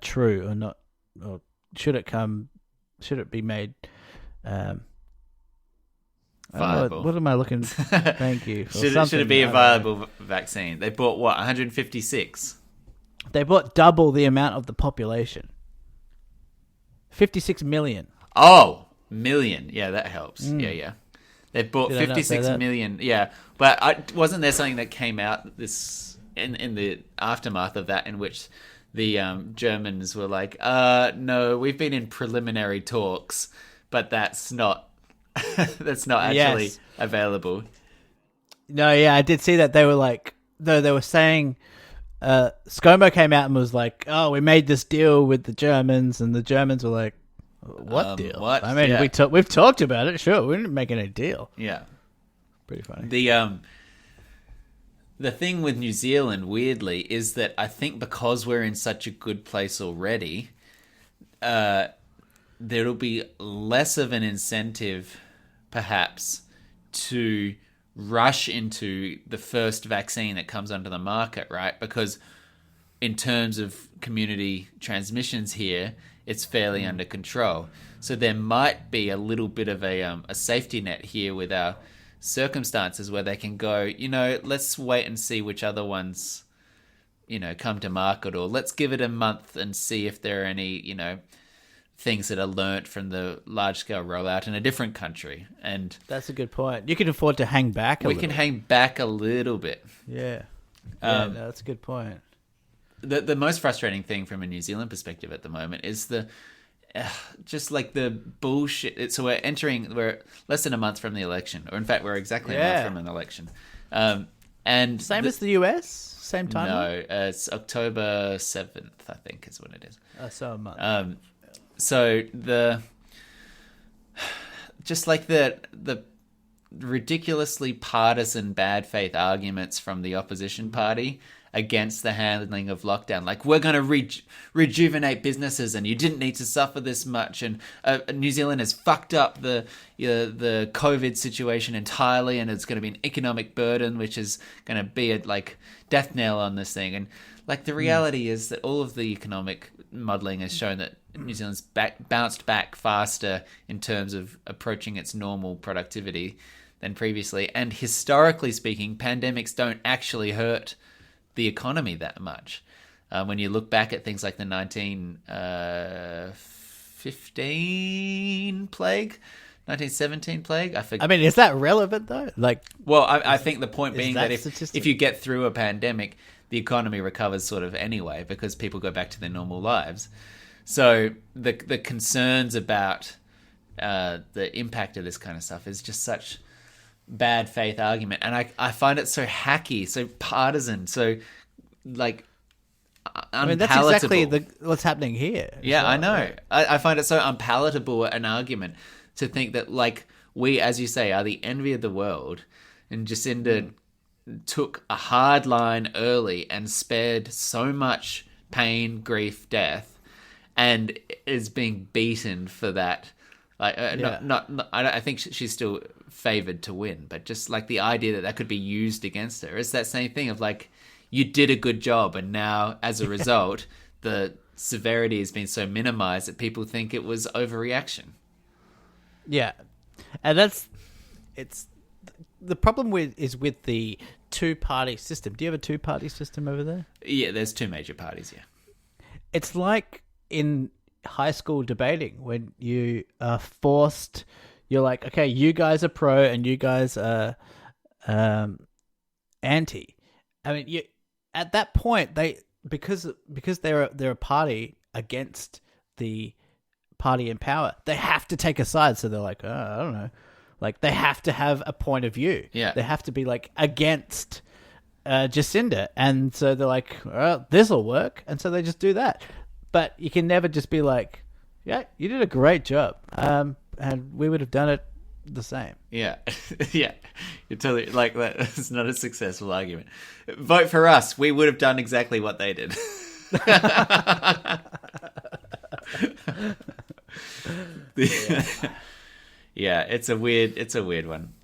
true or not? Or should it be made viable? What am I looking? Thank you. Should it be a viable vaccine? They bought what, 156? They bought double the amount of the population. 56 million. Oh, million. Yeah, that helps. Yeah. They bought Did 56 million. Yeah, but wasn't there something that came out this in the aftermath of that in which the Germans were like, no, we've been in preliminary talks, but that's not actually available. No, yeah, I did see that. They were like, though they were saying, ScoMo came out and was like, oh, we made this deal with the Germans, and the Germans were like, what deal? What? I mean, we've talked about it. Sure, we didn't make any deal. Yeah, pretty funny. The thing with New Zealand, weirdly, is that I think because we're in such a good place already, there'll be less of an incentive, perhaps, to rush into the first vaccine that comes onto the market, right? Because in terms of community transmissions here, it's fairly under control. So there might be a little bit of a safety net here with our circumstances where they can go, let's wait and see which other ones, come to market, or let's give it a month and see if there are any, things that are learnt from the large-scale rollout in a different country. And that's a good point. You can afford to hang back a little. We can hang back a little bit. Yeah. No, that's a good point. The most frustrating thing from a New Zealand perspective at the moment is just like the bullshit. So we're less than a month from the election, or in fact, we're exactly a month from an election. And same as the US, same time. No, it's October 7th, I think, is when it is. So a month. So just like the ridiculously partisan bad faith arguments from the opposition party against the handling of lockdown, like we're going to rejuvenate businesses and you didn't need to suffer this much, and New Zealand has fucked up the COVID situation entirely, and it's going to be an economic burden which is going to be a like death knell on this thing. And like the reality is that all of the economic modelling has shown that New Zealand's bounced back faster in terms of approaching its normal productivity than previously, and historically speaking, pandemics don't actually hurt the economy that much. When you look back at things like the 1915 plague, 1917 plague, I forget. I mean, is that relevant though? Like, well, I think the point being that if you get through a pandemic, the economy recovers sort of anyway because people go back to their normal lives. So the concerns about the impact of this kind of stuff is just such bad faith argument, and I find it so hacky, so partisan, so like unpalatable. I mean, that's exactly what's happening here. Yeah, well, I know. right? I find it so unpalatable an argument to think that, like, we, as you say, are the envy of the world, and Jacinda took a hard line early and spared so much pain, grief, death, and is being beaten for that. Like, I think she's still favored to win, but just like the idea that could be used against her. It's that same thing of like, you did a good job, and now as a result, the severity has been so minimized that people think it was overreaction. Yeah, and it's the problem is with the two-party system. Do you have a two-party system over there? Yeah, there's two major parties. Yeah, it's like in high school debating when you are forced. You're like, okay, you guys are pro and you guys are anti. I mean, you at that point because they're a party against the party in power, they have to take a side. So they're like, oh, I don't know, like they have to have a point of view. Yeah, they have to be like against Jacinda, and so they're like, oh, this will work, and so they just do that. But you can never just be like, yeah, you did a great job. And we would have done it the same. Yeah. Yeah. You're totally like that. It's not a successful argument. Vote for us. We would have done exactly what they did. Yeah, it's a weird one.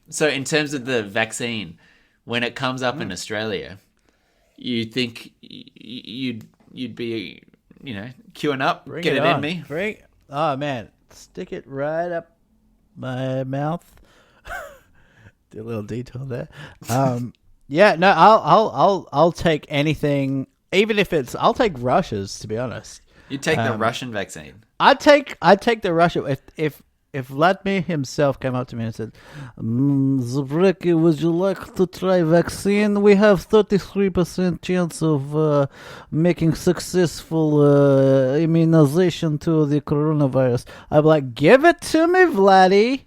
So in terms of the vaccine, when it comes up in Australia, you think you'd be, queuing up, get it in me? Oh man, stick it right up my mouth. Do a little detail there. Yeah, no, I'll take anything, even if I'll take Russia's, to be honest. You take the Russian vaccine. I'd take the Russia if Vladimir himself came up to me and said, Zabreki, would you like to try vaccine? We have 33% chance of making successful immunization to the coronavirus. I'm like, give it to me, Vladdy.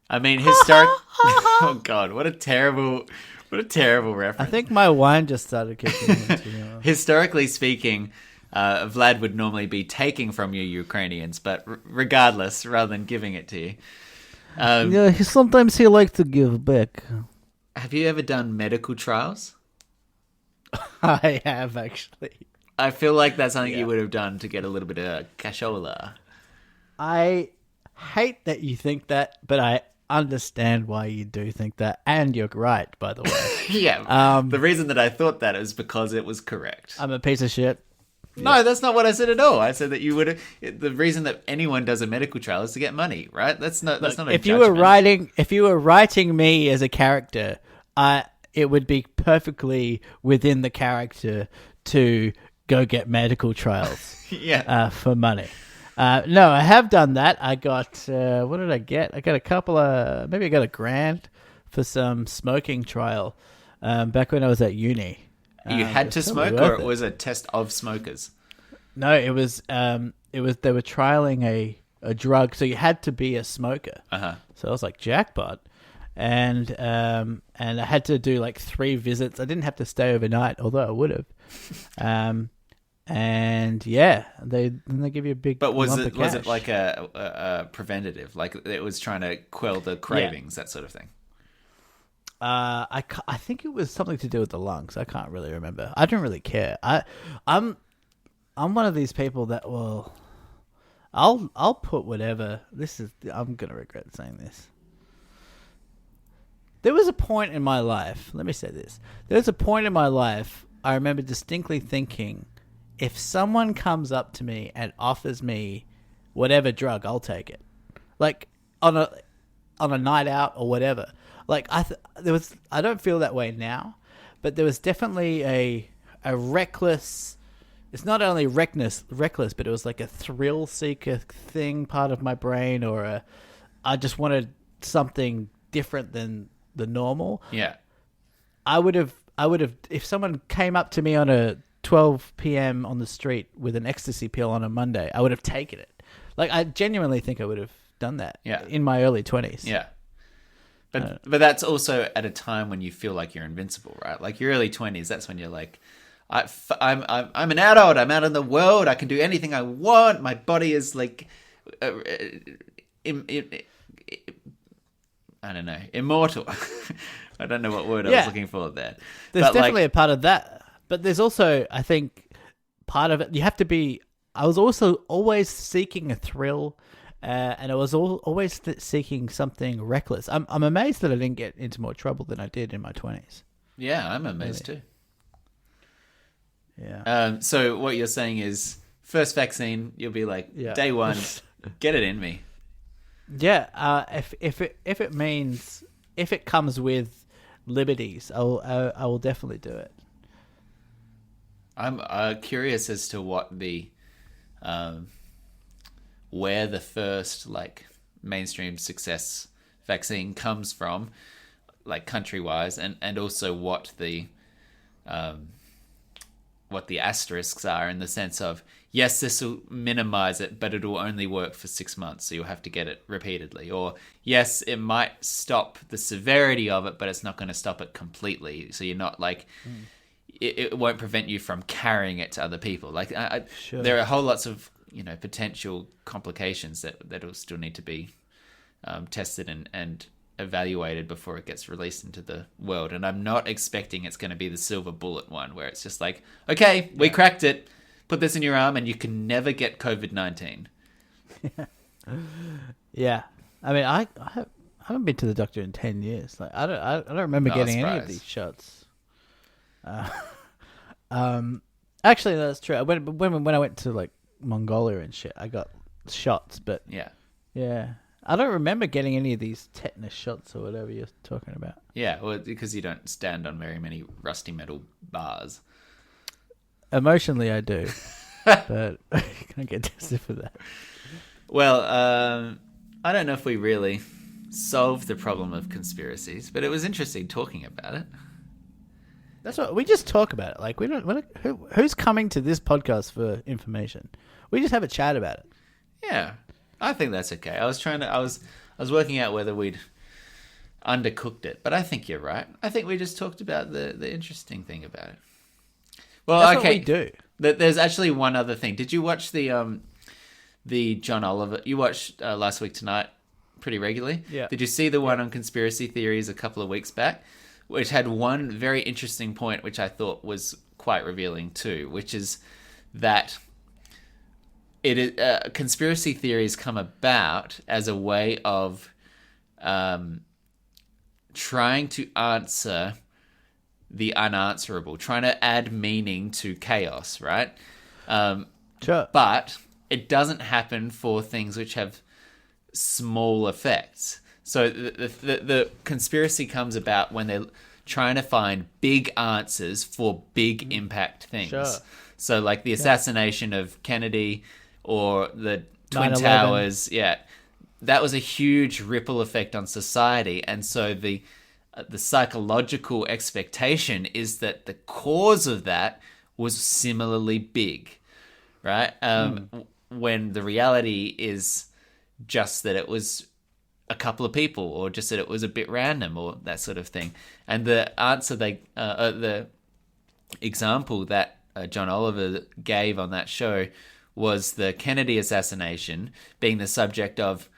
I mean, oh God, what a terrible reference. I think my wine just started kicking in. Historically speaking, Vlad would normally be taking from you Ukrainians, but regardless, rather than giving it to you. Yeah, sometimes he likes to give back. Have you ever done medical trials? I have, actually. I feel like that's something you would have done to get a little bit of cashola. I hate that you think that, but I understand why you do think that, and you're right, by the way. Yeah. The reason that I thought that is because it was correct. I'm a piece of shit. No, that's not what I said at all. I said that you would have. The reason that anyone does a medical trial is to get money, right? That's not a if you were writing me as a character, it would be perfectly within the character to go get medical trials. Yeah. For money. No, I have done that. I got what did I get? I got a couple of, maybe I got $1,000 for some smoking trial back when I was at uni. You had to smoke, or it was a test of smokers? No, it was they were trialing a drug, so you had to be a smoker. So I was like, jackpot. And I had to do like 3 visits. I didn't have to stay overnight, although I would have. And yeah, they give you a big. But was it cash. like a preventative? Like it was trying to quell the cravings, that sort of thing? I think it was something to do with the lungs. I can't really remember. I don't really care. I'm one of these people that will. I'll put whatever. I'm gonna regret saying this. There was a point in my life. Let me say this. There was a point in my life. I remember distinctly thinking, if someone comes up to me and offers me whatever drug, I'll take it. Like on a night out or whatever. Like I don't feel that way now, but there was definitely a reckless. It's not only reckless, but it was like a thrill seeker thing, part of my brain, or I just wanted something different than the normal. Yeah, I would have I would have, if someone came up to me on a 12 p.m. on the street with an ecstasy pill on a Monday, I would have taken it. Like, I genuinely think I would have done that in my early 20s. Yeah. But that's also at a time when you feel like you're invincible, right? Like your early 20s, that's when you're like, I'm an adult. I'm out in the world. I can do anything I want. My body is like, I don't know, immortal. I don't know what word I was looking for there. There's definitely a part of that. But there's also, I think, part of it, you have to be, I was also always seeking a thrill. And I was always seeking something reckless. I'm amazed that I didn't get into more trouble than I did in my 20s. Yeah, I'm amazed really. too. Yeah. So what you're saying is, first vaccine, you'll be like, day one, get it in me. Yeah. If it comes with liberties, I will definitely do it. I'm curious as to what the where the first like mainstream success vaccine comes from, like country-wise, and also what the asterisks are, in the sense of, yes, this will minimize it, but it will only work for 6 months, so you'll have to get it repeatedly. Or yes, it might stop the severity of it, but it's not going to stop it completely, so you're not like it won't prevent you from carrying it to other people. Like Sure. There are whole lots of potential complications that will still need to be tested and evaluated before it gets released into the world. And I'm not expecting it's going to be the silver bullet one where it's just like, okay, we cracked it, put this in your arm and you can never get COVID-19. Yeah. I mean, I haven't been to the doctor in 10 years. Like, I don't remember getting any of these shots. Actually, that's true. When I went to like Mongolia and shit, I got shots, but yeah, I don't remember getting any of these tetanus shots or whatever you're talking about. Yeah, well, because you don't stand on very many rusty metal bars. Emotionally, I do, but I can't get tested for that. Well, I don't know if we really solved the problem of conspiracies, but it was interesting talking about it. That's what we just talk about it. Like, we don't. Who's coming to this podcast for information? We just have a chat about it. Yeah, I think that's okay. I was working out whether we'd undercooked it, but I think you're right. I think we just talked about the interesting thing about it. Well, that's okay, what we do. There's actually one other thing. Did you watch the John Oliver? You watched Last Week Tonight pretty regularly. Yeah. Did you see the one on conspiracy theories a couple of weeks back, which had one very interesting point, which I thought was quite revealing too, which is that conspiracy theories come about as a way of trying to answer the unanswerable, trying to add meaning to chaos, right? Sure. But it doesn't happen for things which have small effects. So the conspiracy comes about when they're trying to find big answers for big impact things. Sure. So like the assassination of Kennedy or the Twin 9/11. Towers, that was a huge ripple effect on society. And so the psychological expectation is that the cause of that was similarly big, right? When the reality is just that it was a couple of people, or just that it was a bit random, or that sort of thing. And the answer the example that John Oliver gave on that show was the Kennedy assassination being the subject of,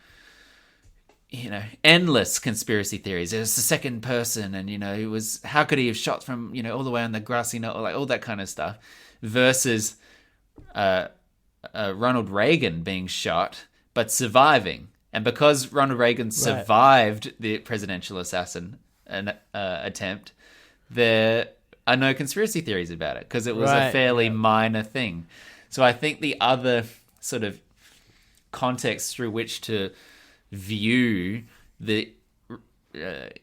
endless conspiracy theories. It was the second person, and it was, how could he have shot from all the way on the grassy knoll, like all that kind of stuff, versus Ronald Reagan being shot but surviving. And because Ronald Reagan survived the presidential assassin attempt, there are no conspiracy theories about it because it was a fairly minor thing. So I think the other sort of context through which to view the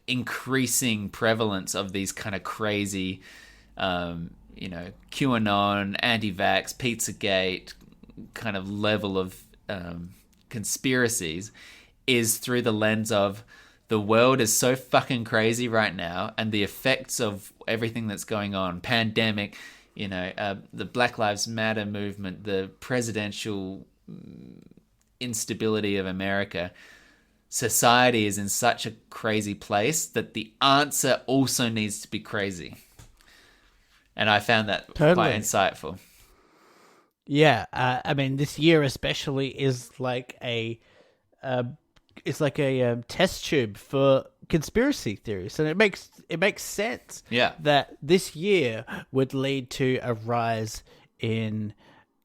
increasing prevalence of these kind of crazy, QAnon, anti-vax, Pizzagate kind of level of conspiracies is through the lens of the world is so fucking crazy right now, and the effects of everything that's going on, pandemic, the Black Lives Matter movement, the presidential instability of America, society is in such a crazy place that the answer also needs to be crazy. And I found that quite insightful. Yeah, I mean, this year especially is like it's like a test tube for conspiracy theories, and it makes sense. Yeah. That this year would lead to a rise in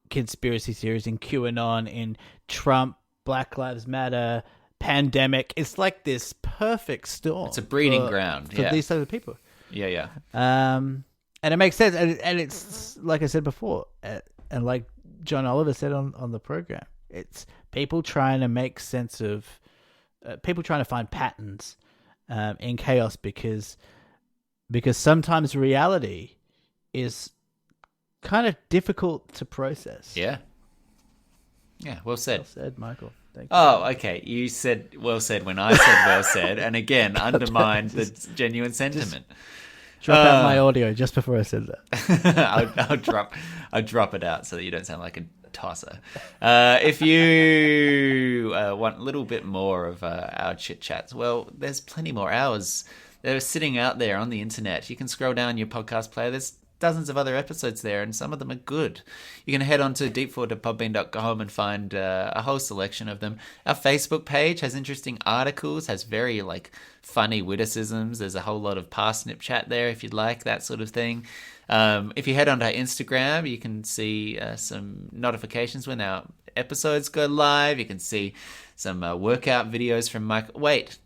conspiracy theories, in QAnon, in Trump, Black Lives Matter, pandemic. It's like this perfect storm. It's a breeding ground for these types of people. Yeah. And it makes sense, and it's like I said before, and like John Oliver said on the program, it's people trying to make sense of, people trying to find patterns in chaos, because sometimes reality is kind of difficult to process. Yeah, well said. Well said, Michael. Thank you. Oh, okay. You said well said when I said well said, and again undermined the genuine sentiment. Drop out my audio just before I said that. I'll drop it out so that you don't sound like a tosser. If you want a little bit more of our chit chats, well, there's plenty more hours. They're sitting out there on the internet. You can scroll down your podcast player. There's dozens of other episodes there, and some of them are good. You can head on to deepfort.podbean.com and find a whole selection of them. Our Facebook page has interesting articles, has very funny witticisms. There's a whole lot of parsnip chat there if you'd like that sort of thing. If you head onto our Instagram, you can see some notifications when our episodes go live. You can see some workout videos from Mike. Wait.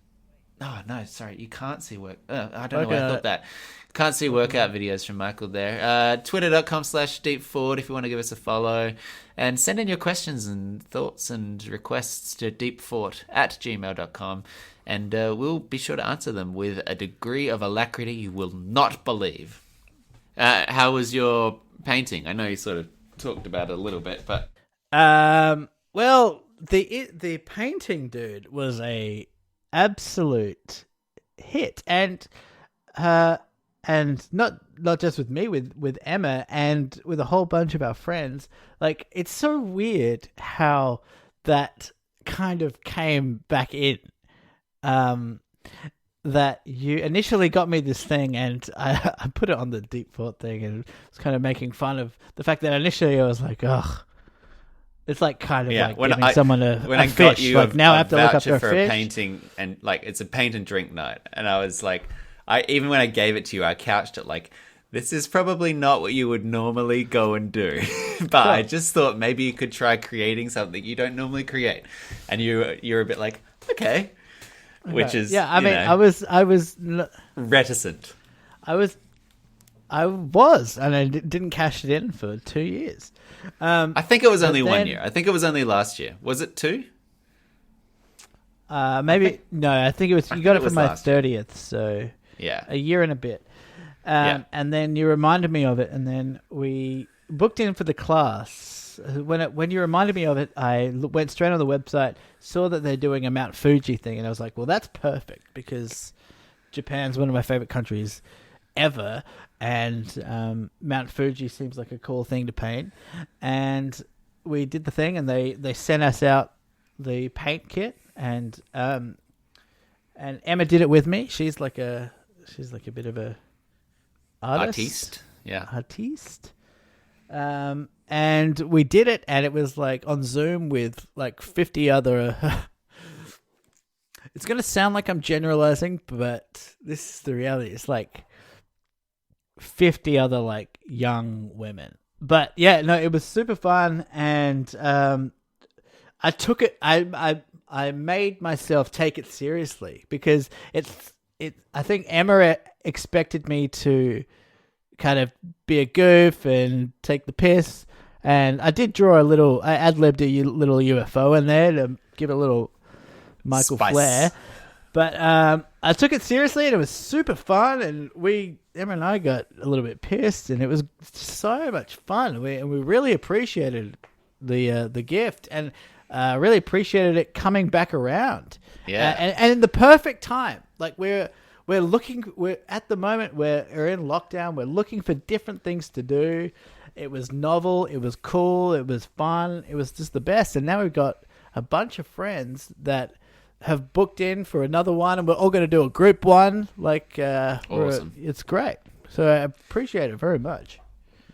Oh, no, sorry. You can't see work. I don't know why I thought that. Can't see workout videos from Michael there. Twitter.com/deepfort if you want to give us a follow. And send in your questions and thoughts and requests to deepfort@gmail.com. And we'll be sure to answer them with a degree of alacrity you will not believe. How was your painting? I know you sort of talked about it a little bit, but... Well, the painting, dude, was a absolute hit. And not just with me, with Emma and with a whole bunch of our friends. Like, it's so weird how that kind of came back in. That you initially got me this thing, and I put it on the Deep Thought thing, and was kind of making fun of the fact that initially I was like, ugh. It's like kind of like giving someone a fish. Got you like, now I have to look up their for fish. A painting, and it's a paint and drink night, and I was like, even when I gave it to you, I couched it like, this is probably not what you would normally go and do, but sure. I just thought maybe you could try creating something you don't normally create, and you're a bit like, okay. Which is, I mean, I was reticent. I was, and I didn't cash it in for 2 years. I think it was only 1 year. I think it was only last year. Was it 2? Maybe no. I think it was. You got it for my 30th, so yeah, a year and a bit. And then you reminded me of it, and then we booked in for the class. When you reminded me of it, I went straight on the website, saw that they're doing a Mount Fuji thing, and I was like, well, that's perfect, because Japan's one of my favorite countries ever, and Mount Fuji seems like a cool thing to paint. And we did the thing, and they sent us out the paint kit, and Emma did it with me. She's like a bit of a artiste. Artiste. And we did it, and it was like on Zoom with like 50 other. It's going to sound like I'm generalizing, but this is the reality. It's like 50 other like young women. But yeah, no, it was super fun, and I took it. I made myself take it seriously, because I think Emma expected me to kind of be a goof and take the piss, and I did draw I ad-libbed a little UFO in there to give it a little Michael Spice. flair, but I took it seriously, and it was super fun, and Emma and I got a little bit pissed, and it was so much fun. We really appreciated the gift, and Really appreciated it coming back around. Yeah. And in the perfect time. Like we're at the moment we're in lockdown. We're looking for different things to do. It was novel. It was cool. It was fun. It was just the best. And now we've got a bunch of friends that have booked in for another one, and we're all going to do a group one. Like, awesome. It's great. So I appreciate it very much.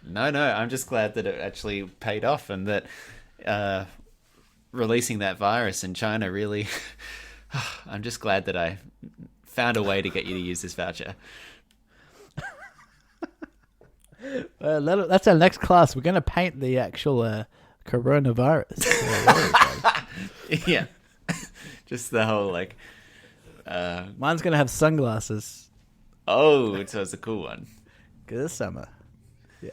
No, I'm just glad that it actually paid off, and that releasing that virus in China really... I'm just glad that I found a way to get you to use this voucher. That's our next class. We're going to paint the actual coronavirus. Yeah. Just the whole, like... Mine's going to have sunglasses. Oh, so it's a cool one. Good summer. Yeah.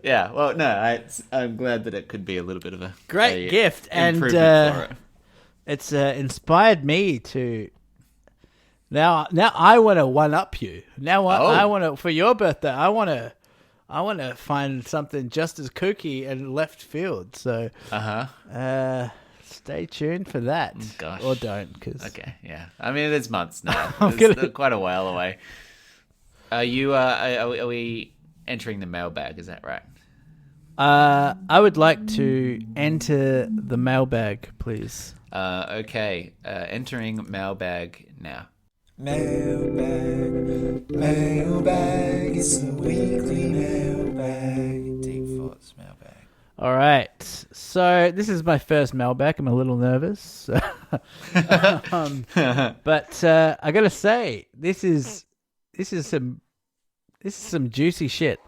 Yeah, well, no, I'm glad that it could be a little bit of a great gift, and for it. It's inspired me to. Now I want to one up you. Now I want to, for your birthday. I want to find something just as kooky and left field. So stay tuned for that. Gosh, or don't, cause okay, yeah. I mean, there's months now. It's quite a while away. Are you? Are we entering the mailbag? Is that right? I would like to enter the mailbag, please. Okay. Entering mailbag now. Mailbag, it's the weekly mailbag. Deep thoughts mailbag. All right. So this is my first mailbag. I'm a little nervous. But I got to say, this is some juicy shit.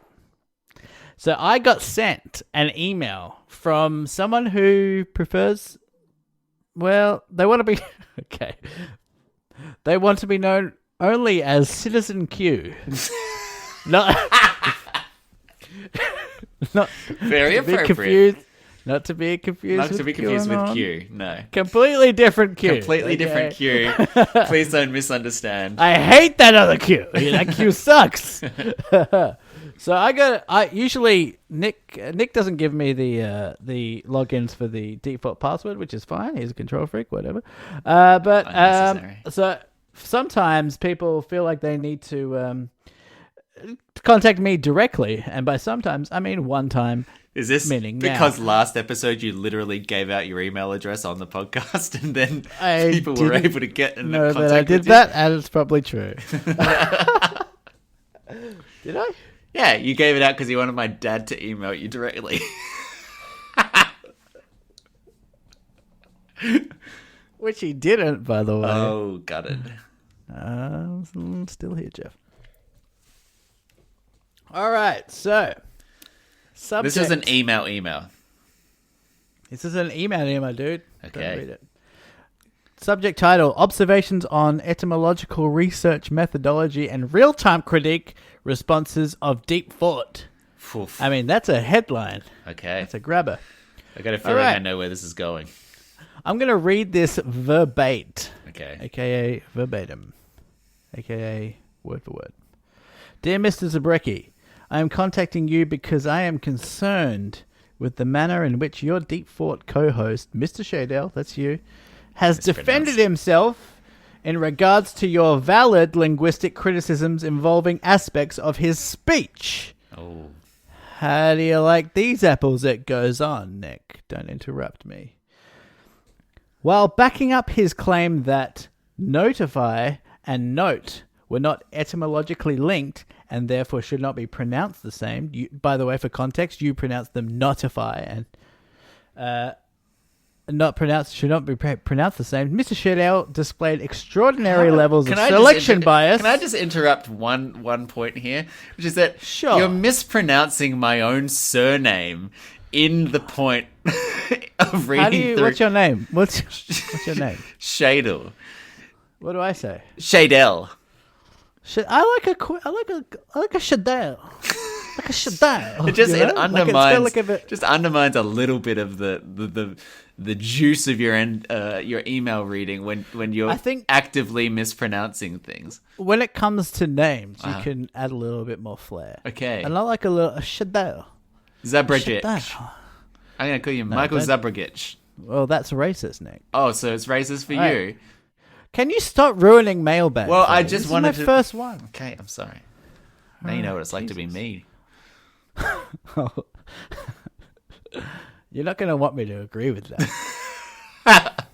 So I got sent an email from someone who prefers, well, they want to be, okay. They want to be known only as Citizen Q. not Very appropriate. Not to be confused with Q. No. Completely different Q. Completely different Q. Please don't misunderstand. I hate that other Q. That Q sucks. So I usually Nick doesn't give me the logins for the default password, which is fine. He's a control freak, whatever. So sometimes people feel like they need to contact me directly, and by sometimes I mean one time. Is this because now. Last episode you literally gave out your email address on the podcast, and then people were able to get in contact with you? I did that, and it's probably true. Did I? Yeah, you gave it out because you wanted my dad to email you directly. Which he didn't, by the way. Oh, got it. I'm still here, Jeff. All right, so... Subject. This is an email. This is an email, dude. Okay. Don't read it. Subject title: Observations on etymological research methodology and real-time critique responses of deep thought. Oof. I mean, that's a headline. Okay. That's a grabber. I got a feeling I know where this is going. I'm going to read this verbate. Okay. AKA verbatim. AKA word for word. Dear Mr. Zabrecki, I am contacting you because I am concerned with the manner in which your deep thought co-host, Mr. Shadell, that's you, has defended himself in regards to your valid linguistic criticisms involving aspects of his speech. Oh. How do you like these apples? It goes on, Nick. Don't interrupt me. While backing up his claim that notify and note were not etymologically linked and therefore should not be pronounced the same. By the way, for context, you pronounce them notify and should not be pronounced the same. Mr. Shadell displayed extraordinary levels of selection bias. Can I just interrupt one point here, which is that Sure. You're mispronouncing my own surname in the point of reading through. What's your name? What's your name? Shadell. What do I say? Shadell. I like a Shadell. Like a Shadell. It undermines just undermines a little bit of the juice of your email reading when you're actively mispronouncing things. When it comes to names, you can add a little bit more flair. Okay. And I like a Shadell. Zabragic. Shadell. I'm gonna call you Michael Zabragic. Well, that's racist, Nick. Oh, so it's racist for Right. you. Can you stop ruining mailbag? Well, for I me? just This wanted is my to- first one. Okay, I'm sorry. Now you know what it's like to be me. You're not going to want me to agree with that.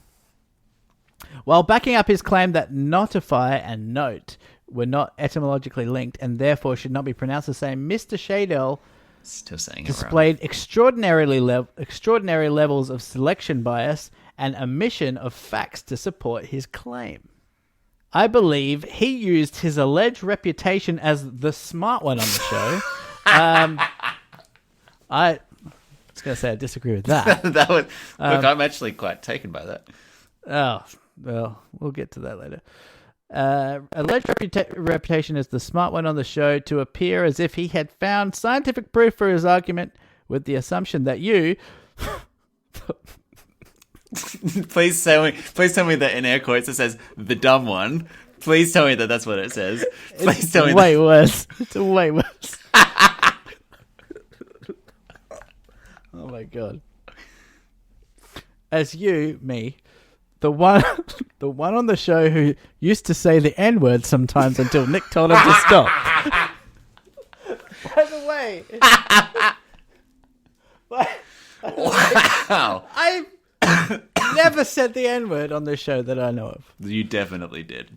While backing up his claim that notify and note were not etymologically linked and therefore should not be pronounced the same, Mr. Shadell Still saying displayed extraordinary levels of selection bias and omission of facts to support his claim. I believe he used his alleged reputation as the smart one on the show. I was going to say I disagree with that. it wrong. That would look. I'm actually quite taken by that. Oh, well, we'll get to that later. Alleged reputation as the smart one on the show to appear as if he had found scientific proof for his argument with the assumption that you... Please tell me that in air quotes it says the dumb one. Please tell me that that's what it says. Please tell me Way worse. It's way worse. Oh my god. As me, the one on the show who used to say the N-word sometimes until Nick told him to stop. By the way, Wow. I've never said the N-word on the show that I know of. You definitely did.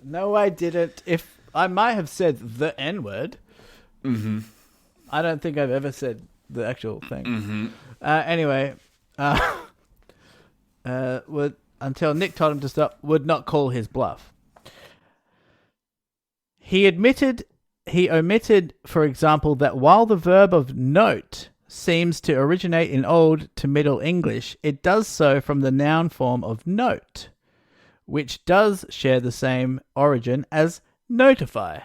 No, I didn't. If I might have said the N-word. Mm-hmm. I don't think I've ever said the actual thing. Mm-hmm. Anyway, until Nick told him to stop, would not call his bluff. He omitted, for example, that while the verb of note seems to originate in Old to Middle English, it does so from the noun form of note, which does share the same origin as notify,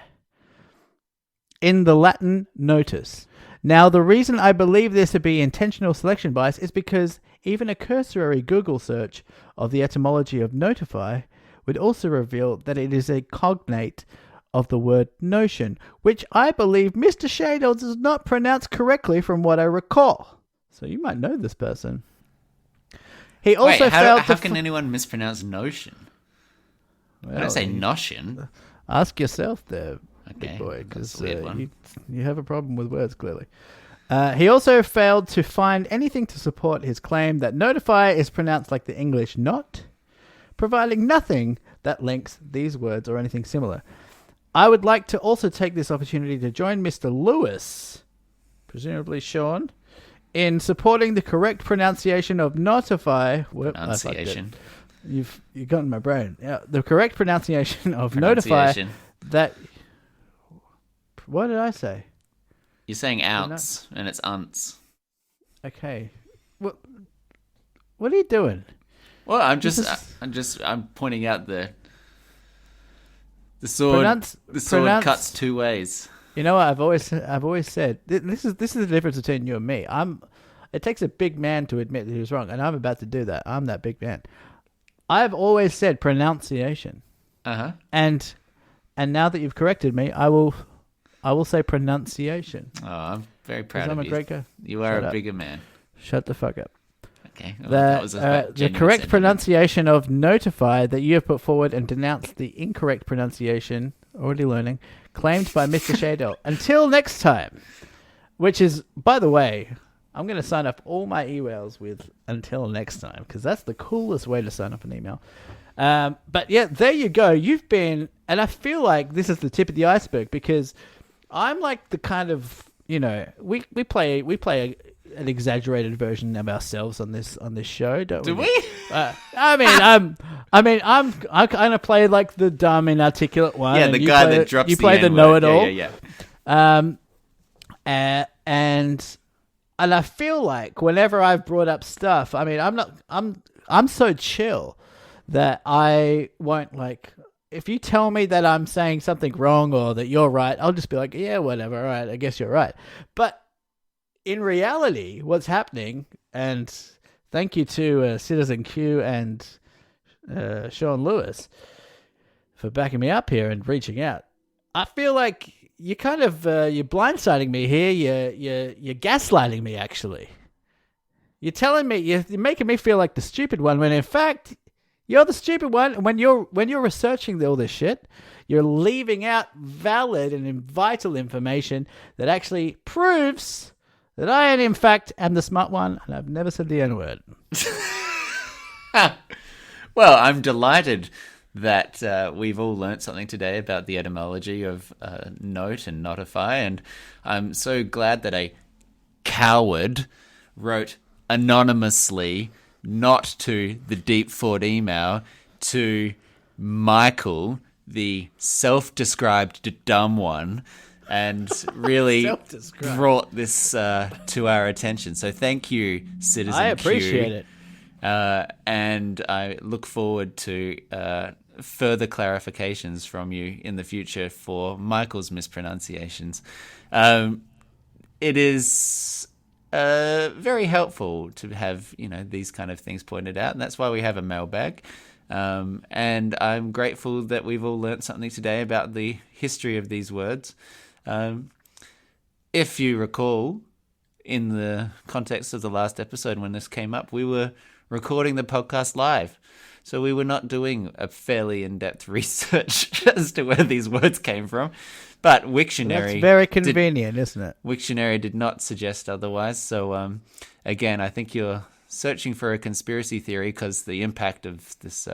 in the Latin notus. Now, the reason I believe this to be intentional selection bias is because even a cursory Google search of the etymology of notify would also reveal that it is a cognate of the word notion, which I believe Mr. Shadle does not pronounce correctly from what I recall. So you might know this person. He also failed how to... can anyone mispronounce notion? Well, I don't say notion. ask yourself there, Okay, big boy, that's because a weird one. you have a problem with words, clearly. He also failed to find anything to support his claim that notify is pronounced like the English not, providing nothing that links these words or anything similar. I would like to also take this opportunity to join Mr. Lewis, presumably Sean, in supporting the correct pronunciation of notify. Pronunciation. You've gotten my brain. Yeah, the correct pronunciation of notify. That. What did I say? You're saying ounce, and it's unts. Okay. What are you doing? Well, I'm pointing out the sword. The sword cuts two ways. You know what I've always said. This is the difference between you and me. It takes a big man to admit that he was wrong, and I'm about to do that. I'm that big man. I've always said pronunciation. Uh-huh. And now that you've corrected me, I will say pronunciation. Oh, I'm very proud of I'm a you. great guy. You are Shut a up. bigger man. Shut the fuck up. Okay. Well, that was a The genuine correct sentiment. pronunciation of notify that you have put forward and denounced the incorrect pronunciation, already learning, claimed by Mr. Shadell. Until next time, which is, by the way, I'm going to sign up all my emails with until next time, because that's the coolest way to sign up an email. But yeah, there you go. You've been, and I feel like this is the tip of the iceberg, because I'm like the kind of, we play an exaggerated version of ourselves on this show, don't we? Do we? I'm kind of play like the dumb, inarticulate one. Yeah, and the you guy play that drops you the play the N-word. know-it-all. Yeah. And I feel like whenever I've brought up stuff, I mean, I'm so chill that I won't like. If you tell me that I'm saying something wrong or that you're right, I'll just be like, yeah, whatever. All right, I guess you're right. But in reality, what's happening, and thank you to Citizen Q and Sean Lewis for backing me up here and reaching out. I feel like you kind of you're blindsiding me here. You're gaslighting me, actually. You're telling me you're making me feel like the stupid one when in fact you're the stupid one. And when you're researching all this shit, you're leaving out valid and vital information that actually proves that I, in fact, am the smart one, and I've never said the N-word. Well, I'm delighted that we've all learnt something today about the etymology of note and notify, and I'm so glad that a coward wrote anonymously, not to the deep thought email, to Michael, the self-described dumb one, and really brought this to our attention. So thank you, Citizen I appreciate Q. it. And I look forward to further clarifications from you in the future for Michael's mispronunciations. It is very helpful to have these kind of things pointed out, and that's why we have a mailbag. And I'm grateful that we've all learnt something today about the history of these words. If you recall, in the context of the last episode when this came up, we were recording the podcast live. So we were not doing a fairly in-depth research as to where these words came from. But Wiktionary... That's very convenient, isn't it? Wiktionary did not suggest otherwise. So, again, I think you're searching for a conspiracy theory because the impact of this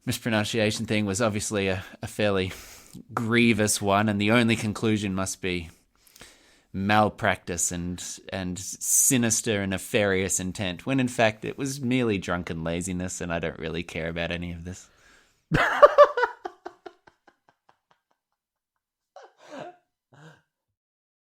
mispronunciation thing was obviously a fairly grievous one, and the only conclusion must be malpractice and sinister and nefarious intent, when in fact it was merely drunken laziness, and I don't really care about any of this.